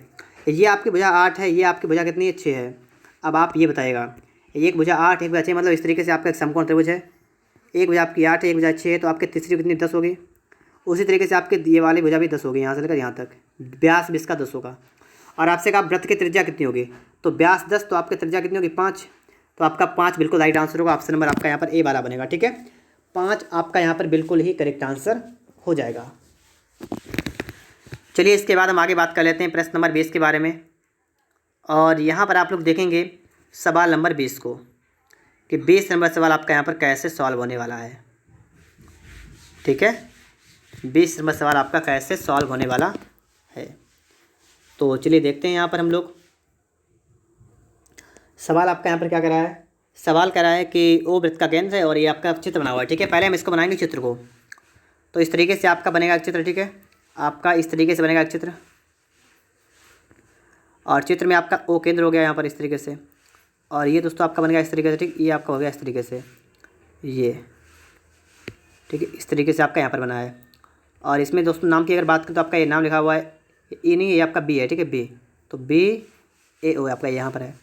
A: ये आपकी भुजा 8 है, ये आपकी भुजा कितनी है 6 है। अब आप ये बताइएगा, एक भुजा 8 एक भुजा 6, मतलब इस तरीके से आपका एक समकोण त्रिभुज है, एक भुजा आपकी 8 है, एक भुजा 6 है, तो आपकी तीसरी कितनी 10 होगी। उसी तरीके से आपके ये वाली भुजा भी 10 होगी, यहाँ से लेकर यहाँ तक, व्यास भी इसका 10 होगा। और आपसे कहा वृत्त की त्रिज्या कितनी होगी, तो व्यास 10, तो आपकी त्रिज्या कितनी होगी 5, तो आपका 5 बिल्कुल राइट आंसर होगा। ऑप्शन नंबर आपका यहाँ पर ए वाला बनेगा, ठीक है। 5 आपका यहाँ पर बिल्कुल ही करेक्ट आंसर हो जाएगा। चलिए इसके बाद हम आगे बात कर लेते हैं प्रश्न नंबर 20 के बारे में। और यहाँ पर आप लोग देखेंगे सवाल नंबर 20 को, कि 20 नंबर सवाल आपका यहाँ पर कैसे सॉल्व होने वाला है, ठीक है। 20 नंबर सवाल आपका कैसे सॉल्व होने वाला है, तो चलिए देखते हैं। यहाँ पर हम लोग सवाल आपका यहाँ पर क्या कर रहा है, सवाल कर रहा है कि वो वृत्त का केंद्र है और ये आपका चित्र बना हुआ है, ठीक है। पहले हम इसको बनाएंगे चित्र को, तो इस तरीके से आपका बनेगा एक चित्र, ठीक है। आपका इस तरीके से बनेगा एक चित्र, और चित्र में आपका ओ केंद्र हो गया यहाँ पर इस तरीके से, और ये दोस्तों आपका बनेगा इस तरीके से, ठीक, ये आपका हो गया इस तरीके से, ये, ठीक है, इस तरीके से आपका यहाँ पर बना है। और इसमें दोस्तों नाम की अगर बात करें तो आपका ये नाम लिखा हुआ है, ये नहीं, ये आपका बी है, ठीक है, बी, तो BAO आपका यहाँ पर है।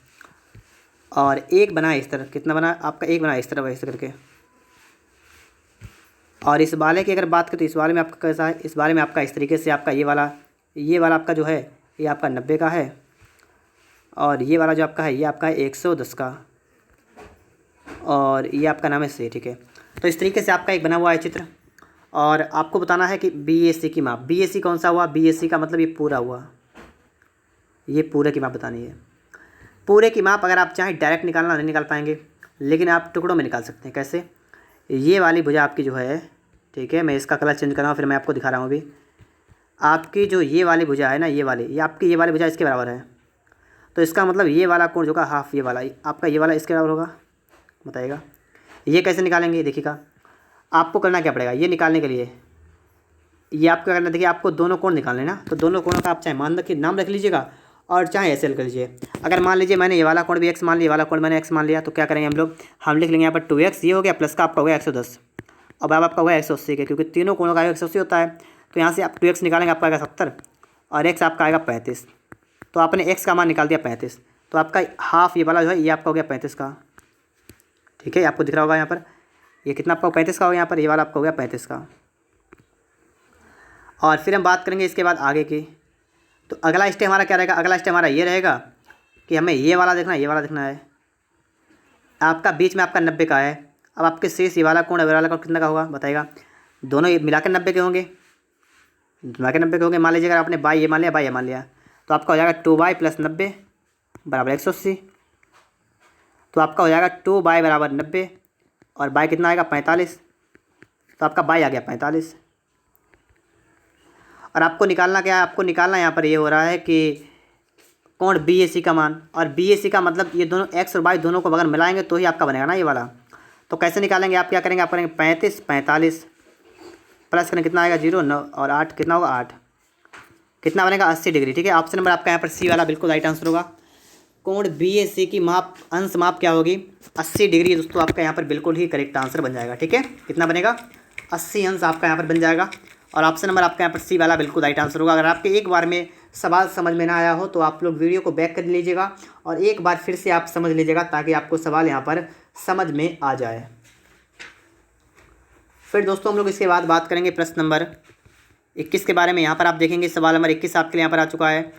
A: और एक बना है इस तरह, कितना बना आपका, एक बना इस तरह ऐसे करके। और इस वाले की अगर बात करें तो इस वाले में आपका कैसा है, इस वाले में आपका इस तरीके से आपका ये वाला आपका जो है ये आपका 90 का है, और ये वाला जो आपका है ये आपका है 110 का, और ये आपका नाम है C, ठीक है। तो इस तरीके से आपका एक बना हुआ है चित्र, और आपको बताना है कि BAC की माप, BAC कौन सा हुआ, BAC का मतलब ये पूरा हुआ, ये पूरे की माप बतानी है। पूरे की माप अगर आप चाहें डायरेक्ट निकालना नहीं निकाल पाएंगे, लेकिन आप टुकड़ों में निकाल सकते हैं। कैसे, ये वाली भुजा आपकी जो है, ठीक है, मैं इसका कलर चेंज कर रहा हूँ, फिर मैं आपको दिखा रहा हूँ अभी। आपकी जो ये वाली भुजा है ना, ये वाली, ये आपकी ये वाली भुजा इसके बराबर है, तो इसका मतलब ये वाला कोण जो का हाफ, ये वाला आपका ये वाला इसके बराबर होगा। बताइएगा ये कैसे निकालेंगे, देखिएगा आपको करना क्या पड़ेगा ये निकालने के लिए, ये आपको करना, देखिए आपको दोनों कोण निकालने ना, तो दोनों कोणों का आप चाहे मान रखिए, नाम रख लीजिएगा, और चाहे ऐसे कर लीजिए। अगर मान लीजिए मैंने ये वाला कोण भी x मान लिया, ये वाला कोण मैंने x मान लिया, तो क्या करेंगे हम लिख लेंगे यहाँ पर 2x, ये हो गया, प्लस का आपका हो गया 110, अब आपका हुआ 180 के, क्योंकि तीनों कोणों का 180 होता है, तो यहाँ से आप 2x निकालेंगे, आपका आएगा 70, और x आपका आएगा 35, तो आपने x का मान निकाल दिया 35, तो आपका हाफ ये वाला जो है ये आपका हो गया 35 का, ठीक है। आपको दिख रहा होगा यहाँ पर ये कितना आपका 35 का होगा, यहाँ पर ये वाला आपका हो गया 35 का। और फिर हम बात करेंगे इसके बाद आगे की, तो अगला स्टेप हमारा क्या रहेगा, अगला स्टेप हमारा ये रहेगा कि हमें ये वाला देखना है, ये वाला देखना है, आपका बीच में आपका 90 का है। अब आपके शेष ये वाला कोण है, वाला कोण कितना का होगा बताइएगा, दोनों ये मिलाकर 90 के होंगे, मिलाकर 90 के होंगे। मान लीजिए अगर आपने बाई ये मान लिया, बाई ये मान लिया, तो आपका हो जाएगा 2y + 90 बराबर 180, तो आपका हो जाएगा 2y बराबर 90 और बाई कितना आएगा 45, तो आपका बाई आ गया 45। और आपको निकालना क्या है, आपको निकालना यहाँ पर ये हो रहा है कि कोण बी ए सी का मान, और बी ए सी का मतलब ये दोनों एक्स और वाई दोनों को अगर मिलाएंगे तो ही आपका बनेगा ना ये वाला। तो कैसे निकालेंगे, आप क्या करेंगे, आप करेंगे 35 45 प्लस करेंगे कितना आएगा 0 9 और 8 कितना होगा 8, कितना बनेगा 80 डिग्री। ठीक है, ऑप्शन नंबर आपका यहाँ पर सी वाला बिल्कुल राइट आंसर होगा। कोण बी ए सी की माप अंश माप क्या होगी 80 डिग्री दोस्तों, आपका यहाँ पर बिल्कुल ही करेक्ट आंसर बन जाएगा। ठीक है, कितना बनेगा 80 अंश आपका यहाँ पर बन जाएगा, और ऑप्शन नंबर आपका यहाँ पर सी वाला बिल्कुल राइट आंसर होगा। अगर आपके एक बार में सवाल समझ में ना आया हो तो आप लोग वीडियो को बैक कर लीजिएगा और एक बार फिर से आप समझ लीजिएगा ताकि आपको सवाल यहाँ पर समझ में आ जाए। फिर दोस्तों हम लोग इसके बाद बात करेंगे प्रश्न नंबर 21 के बारे में। यहाँ पर आप देखेंगे सवाल नंबर 21 आपके लिए यहाँ पर आ चुका है,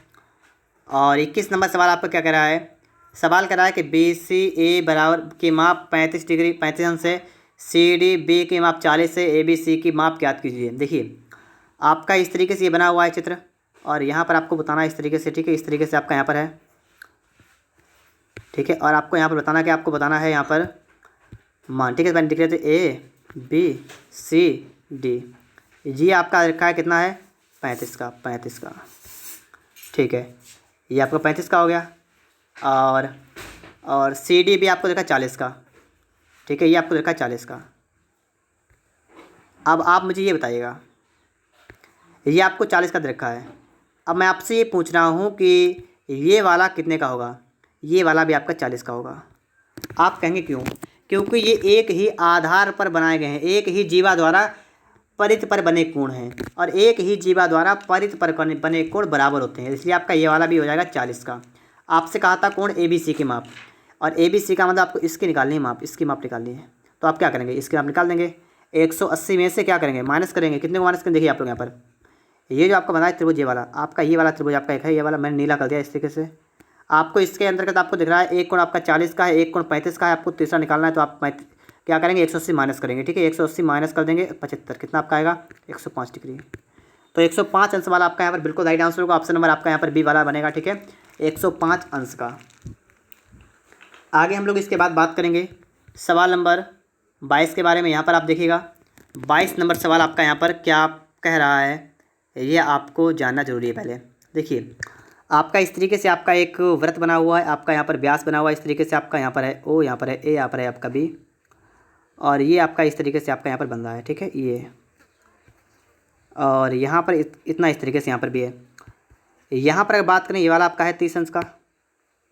A: और 21 नंबर सवाल आपका क्या कह रहा है, सवाल कर रहा है कि बी सी ए बराबर की माप 35 डिग्री 35 अंश है, सी डी बी की माप 40 है, ए बी सी की माप ज्ञात कीजिए। देखिए आपका इस तरीके से ये बना हुआ है चित्र, और यहाँ पर आपको बताना है इस तरीके से। ठीक है, इस तरीके से आपका यहाँ पर है। ठीक है, और आपको यहाँ पर बताना कि आपको बताना है यहाँ पर मान। ठीक है, मैंने दिख रहे थे ए बी सी डी, ये आपका रखा है कितना है 35 का। ठीक है, ये आपका 35 का हो गया, और सी डी भी आपको देखा 40 का। ठीक है, ये आपको देखा 40 का। अब आप मुझे ये बताइएगा, ये आपको 40 का दे रखा है, अब मैं आपसे ये पूछ रहा हूँ कि ये वाला कितने का होगा, ये वाला भी आपका 40 का होगा। आप कहेंगे क्यों, क्योंकि ये एक ही आधार पर बनाए गए हैं, एक ही जीवा द्वारा परित पर बने कोण हैं, और एक ही जीवा द्वारा परित पर बने कोण बराबर होते हैं, इसलिए आपका ये वाला भी हो जाएगा 40 का। आपसे कहा था कोण ए बी सी की माप, और ए बी सी का मतलब आपको इसकी निकालनी है माप, इसकी माप निकालनी है। तो आप क्या करेंगे, इसकी माप निकाल देंगे। 180 में से क्या करेंगे, माइनस करेंगे। कितने को माइनस करेंगे, देखिए आप लोग यहाँ पर ये जो आपका बना है त्रिभुज, ये वाला आपका, ये वाला त्रिभुज आपका एक है, ये वाला मैंने नीला कर दिया इस तरीके से। आपको इसके अंतर्गत आपको दिख रहा है एक कोण आपका 40 का है, एक कोण 35 का है, आपको तीसरा निकालना है। तो आप क्या करेंगे 180 माइनस करेंगे। ठीक है, 180 माइनस कर देंगे 75, कितना आपका आएगा 105 डिग्री। तो 105 अंश वाला आपका यहाँ पर बिल्कुल राइट आंसर होगा। ऑप्शन नंबर आपका यहाँ पर बी वाला बनेगा। ठीक है, 105 अंश का। आगे हम लोग इसके बाद बात करेंगे सवाल नंबर 22 के बारे में। यहाँ पर आप देखिएगा 22 नंबर सवाल आपका यहाँ पर क्या कह रहा है, ये आपको जानना जरूरी है। पहले देखिए आपका इस तरीके से आपका एक वृत्त बना हुआ है, आपका यहाँ पर व्यास बना हुआ है इस तरीके से, आपका यहाँ पर है ओ, यहाँ पर है ए, यहाँ पर है आपका बी, और ये आपका इस तरीके से आपका यहाँ पर बन रहा है। ठीक है, ये और यहाँ पर इतना इस तरीके से यहाँ पर भी है। यहाँ पर अगर बात करें, ये वाला आपका है 30 अंश का,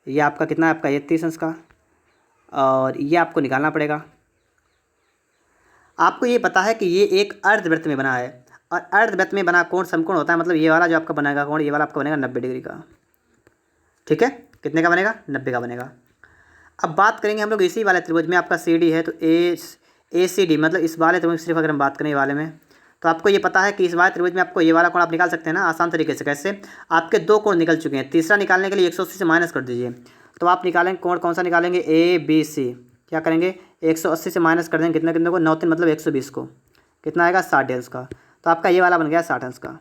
A: ये आपका कितना है आपका ये 30 अंश का, और ये आपको निकालना पड़ेगा। आपको ये पता है कि ये एक अर्धवृत्त में बना है, और अर्धवृत्त में बना कोण समकोण होता है, मतलब ये वाला जो आपका बनेगा कोण, ये वाला आपका बनेगा 90 डिग्री का। ठीक है, कितने का बनेगा 90 का बनेगा। अब बात करेंगे हम लोग इसी वाले त्रिभुज में, आपका सी डी है, तो ए सी डी मतलब इस वाले त्रिभुज सिर्फ अगर हम बात करें ये वाले में, तो आपको ये पता है कि इस वाले त्रिभुज में आपको ये वाला कोण आप निकाल सकते हैं ना आसान तरीके से। कैसे, आपके दो कोण निकल चुके हैं, तीसरा निकालने के लिए 180 से माइनस कर दीजिए। तो आप निकालेंगे कोण कौन सा निकालेंगे, ए बी सी, क्या करेंगे 180 से माइनस कर देंगे, कितने कितने को 9 3 मतलब 120 को, कितना आएगा 60 अंश का। तो आपका ये वाला बन गया 60 अंश का।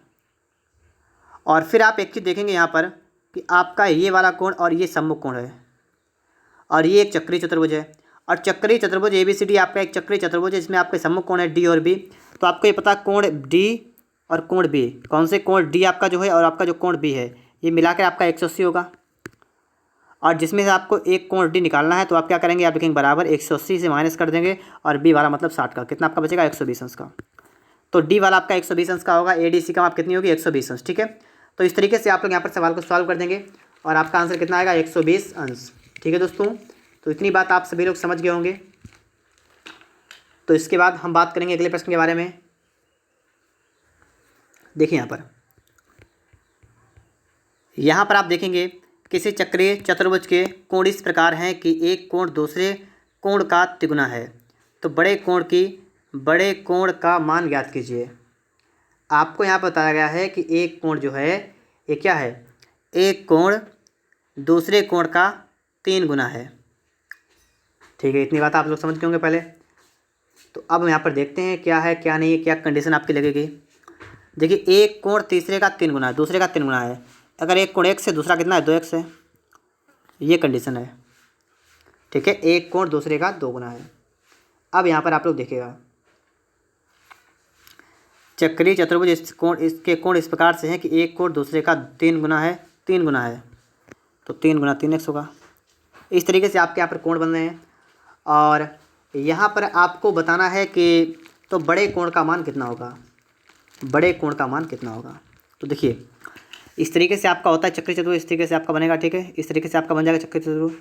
A: और फिर आप एक चीज़ देखेंगे यहाँ पर कि आपका ये वाला कोण और ये सम्मुख कोण है, और ये एक चक्रीय चतुर्भुज है, और चक्रीय चतुर्भुज ए बी सी डी आपका एक चक्रीय चतुर्भुज है, इसमें आपके सम्मुख कोण है डी और बी। तो आपको ये पता कोण डी और कोण बी, कौन से कोण डी आपका जो है और आपका जो कोण बी है, ये मिलाकर आपका 180 होगा, और जिसमें से आपको एक कोण डी निकालना है। तो आप क्या करेंगे, आप लिखेंगे बराबर 180 से माइनस कर देंगे, और बी वाला मतलब 60 का, कितना आपका बचेगा 120 अंश का। तो डी वाला आपका 120 अंश का होगा, ए डी सी का माप कितनी होगी 120 अंश। ठीक है, तो इस तरीके से आप लोग यहाँ पर सवाल को सॉल्व कर देंगे, और आपका आंसर कितना आएगा 120 अंश। ठीक है दोस्तों, तो इतनी बात आप सभी लोग समझ गए होंगे। तो इसके बाद हम बात करेंगे अगले प्रश्न के बारे में। देखिए यहाँ पर आप देखेंगे किसी चक्रीय चतुर्भुज के कोण इस प्रकार हैं कि एक कोण दूसरे कोण का तिगुना है, तो बड़े कोण का मान ज्ञात कीजिए। आपको यहाँ बताया गया है कि एक कोण जो है ये क्या है, एक कोण दूसरे कोण का 3 गुना है। ठीक है, इतनी बात आप लोग समझ गए होंगे पहले। तो अब यहाँ पर देखते हैं क्या है क्या नहीं है, क्या कंडीशन आपकी लगेगी। देखिए एक कोण तीसरे का 3 गुना है, दूसरे का 3 गुना है। अगर एक कोण x है, दूसरा कितना है 2x है, ये कंडीशन है। ठीक है, एक कोण दूसरे का 2 गुना है। अब यहाँ पर आप लोग देखिएगा, चक्रीय चतुर्भुज इसके कोण इस प्रकार से हैं कि एक कोण दूसरे का 3 गुना है, 3 गुना है, तो 3 गुना 3x होगा। इस तरीके से आपके यहाँ पर कोण बन रहे हैं। और यहाँ पर आपको बताना है कि तो बड़े कोण का मान कितना होगा, बड़े कोण का मान कितना होगा। तो देखिए इस तरीके से आपका होता है चक्रीय चतुर्भुज, इस तरीके से आपका बनेगा, ठीक है, इस तरीके से आपका बन जाएगा चक्रीय चतुर्भुज।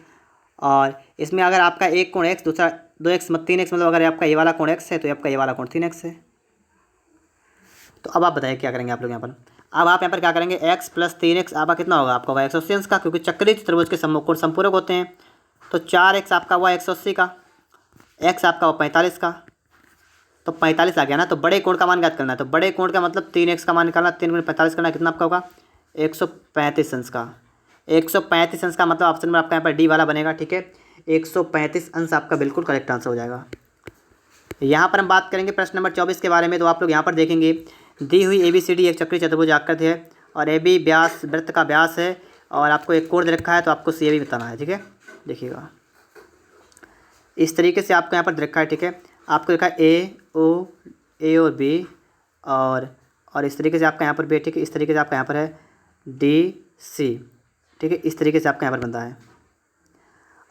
A: और इसमें अगर आपका एक कोण x, दूसरा 2x, 3x, मतलब अगर आपका ये वाला कोण x है तो आपका ये वाला कोण 3x है। तो अब आप बताइए क्या करेंगे आप लोग यहाँ पर। अब आप यहाँ पर क्या करेंगे, x प्लस 3x आपका कितना होगा, आपका होगा 180 अंश का, क्योंकि चक्रीय चतुर्भुज के कोण संपूरक होते हैं। तो 4x आपका हुआ 180 का, x आपका हुआ 45 का, तो 45 आ गया ना। तो बड़े कोण का मान ज्ञात करना है, तो बड़े कोण का मतलब 3x का मान निकालना, 3 गुणे 45 करना, कितना आपका होगा 135 अंश का। 135 अंश का मतलब ऑप्शन में आपका यहाँ पर डी वाला बनेगा, ठीक है। 135 अंश आपका बिल्कुल करेक्ट आंसर हो जाएगा। यहाँ पर हम बात करेंगे प्रश्न नंबर 24 के बारे में। तो आप लोग यहाँ पर देखेंगे दी हुई ABCD एक चक्रीय चतुर्भुज आकृति है और AB व्यास वृत्त का व्यास है और आपको एक कोण दे रखा है, तो आपको CAB बताना है, ठीक है। देखिएगा इस तरीके से आपको यहाँ पर दे रखा है, ठीक है। आपको देखा A और B और इस तरीके से आपका यहाँ पर B, ठीक है। इस तरीके से आपका यहाँ पर है DC, ठीक है। इस तरीके से आपका यहाँ पर बनता है।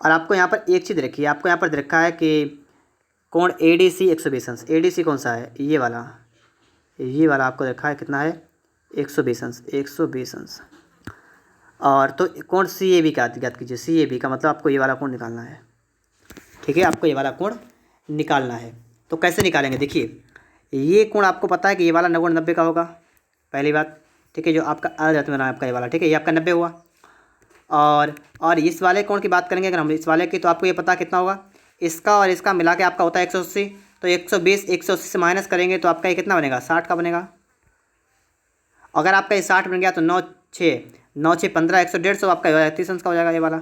A: और आपको यहाँ पर एक चीज़ रखी है, आपको यहाँ पर दे रखा है कि कोण ADC 120 अंश। ADC कौन सा है, ये वाला आपको रखा है, कितना है 120 अंश, 120 अंश। और तो कोण CAB का ज्ञात कीजिए। CAB का मतलब आपको ये वाला कोण निकालना है, ठीक है। आपको ये वाला कोण निकालना है। तो कैसे निकालेंगे, देखिए ये कोण आपको पता है कि ये वाला 90 का होगा, पहली बात, ठीक है। जो आपका अर्ध में आपका ये वाला, ठीक है, ये आपका 90 हुआ। और इस वाले कोण की बात करेंगे अगर हम इस वाले की, तो आपको ये पता कितना होगा, इसका और इसका मिला के आपका होता है 180। तो 120 180 से माइनस करेंगे तो आपका ये कितना बनेगा, 60 का बनेगा। अगर आपका ये 60 बन गया तो 9 6 15 150 आपका 30 अंश का हो जाएगा ये वाला।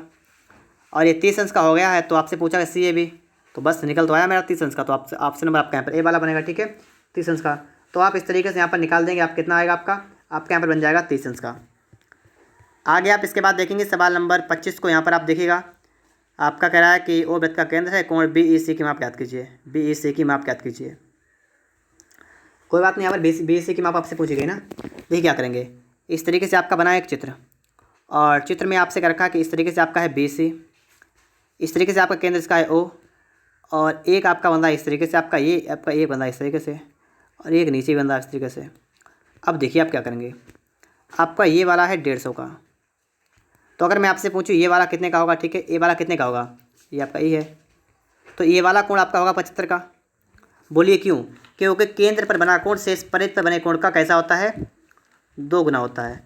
A: और ये 30 अंश का हो गया है तो आपसे पूछा है CAB, तो बस निकल तो आया मेरा 30 अंश का। तो आप ऑप्शन नंबर आपका यहाँ पर ए वाला बनेगा, ठीक है, 30 अंश का। तो आप इस तरीके से यहाँ पर निकाल देंगे, आप कितना आएगा आपका यहाँ पर बन जाएगा 30 अंश का। आगे आप इसके बाद देखेंगे सवाल नंबर 25 को। यहाँ पर आप देखिएगा, आपका कह रहा है कि ओ वृत्त का केंद्र है, कोण BEC की माप ज्ञात कीजिए। BEC की माप ज्ञात कीजिए। कोई बात नहीं, यहाँ पर BEC की माप आपसे पूछी गई ना। देखिए क्या करेंगे, इस तरीके से आपका बना है एक चित्र और चित्र में आपसे कर रखा है कि इस तरीके से आपका है BC, इस तरीके से आपका केंद्र इसका है O और एक आपका बंदा इस तरीके से, आपका ये बंदा इस तरीके से और एक नीचे बंदा इस तरीके से। अब देखिए आप क्या करेंगे, आपका ये वाला है 150 का। तो अगर मैं आपसे पूछूं ये वाला कितने का होगा, ठीक है, ये वाला कितने का होगा, ये आपका ये है, तो ये वाला कोण आपका होगा 75 का। बोलिए क्यों, क्योंकि केंद्र पर बना कोण शेष परिध पर बने कोण का कैसा होता है, 2 गुना होता है।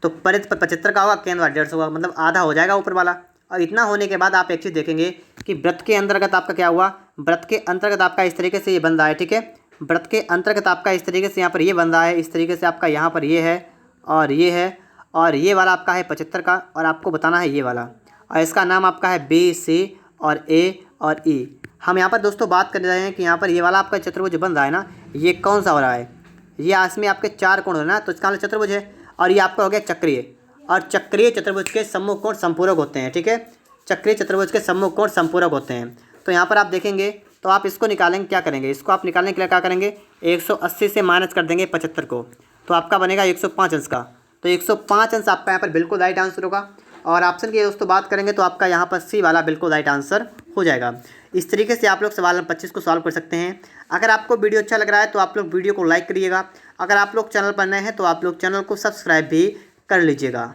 A: तो परिध पर 75 का होगा, केंद्र वाला 150 होगा, मतलब आधा हो जाएगा ऊपर वाला। और इतना होने के बाद आप एक चीज़ देखेंगे कि वृत्त के अंतर्गत आपका क्या हुआ, वृत्त के अंतर्गत आपका इस तरीके से ये बन रहा है, ठीक है। वृत्त के अंतर्गत आपका इस तरीके से यहाँ पर ये बन रहा है, इस तरीके से आपका यहाँ पर ये है और ये है और ये वाला आपका है 75 का और आपको बताना है ये वाला। और इसका नाम आपका है BC और A और E। हम यहाँ पर दोस्तों बात कर रहे हैं कि यहाँ पर ये वाला आपका चतुर्भुज बन रहा है ना, ये कौन सा हो रहा है, ये इसमें आपके 4 कोण हो ना, तो इसका मतलब चतुर्भुज है। और ये आपका हो गया चक्रीय, और चक्रीय चतुर्भुज के सम्मुख कोण संपूरक होते हैं, ठीक है। चक्रीय चतुर्भुज के सम्मुख कोण संपूरक होते हैं। तो यहाँ पर आप देखेंगे तो आप इसको निकालेंगे, क्या करेंगे, इसको आप निकालने के लिए क्या करेंगे, 180 से माइनस कर देंगे 75 को, तो आपका बनेगा 105 अंश का। तो 105 अंश आपका यहाँ पर बिल्कुल राइट आंसर होगा। और ऑप्शन की दोस्तों बात करेंगे तो आपका यहाँ पर C वाला बिल्कुल राइट आंसर हो जाएगा। इस तरीके से आप लोग सवाल नंबर 25 को सॉल्व कर सकते हैं। अगर आपको वीडियो अच्छा लग रहा है तो आप लोग वीडियो को लाइक करिएगा। अगर आप लोग चैनल पर नए हैं तो आप लोग चैनल को सब्सक्राइब भी कर लीजिएगा।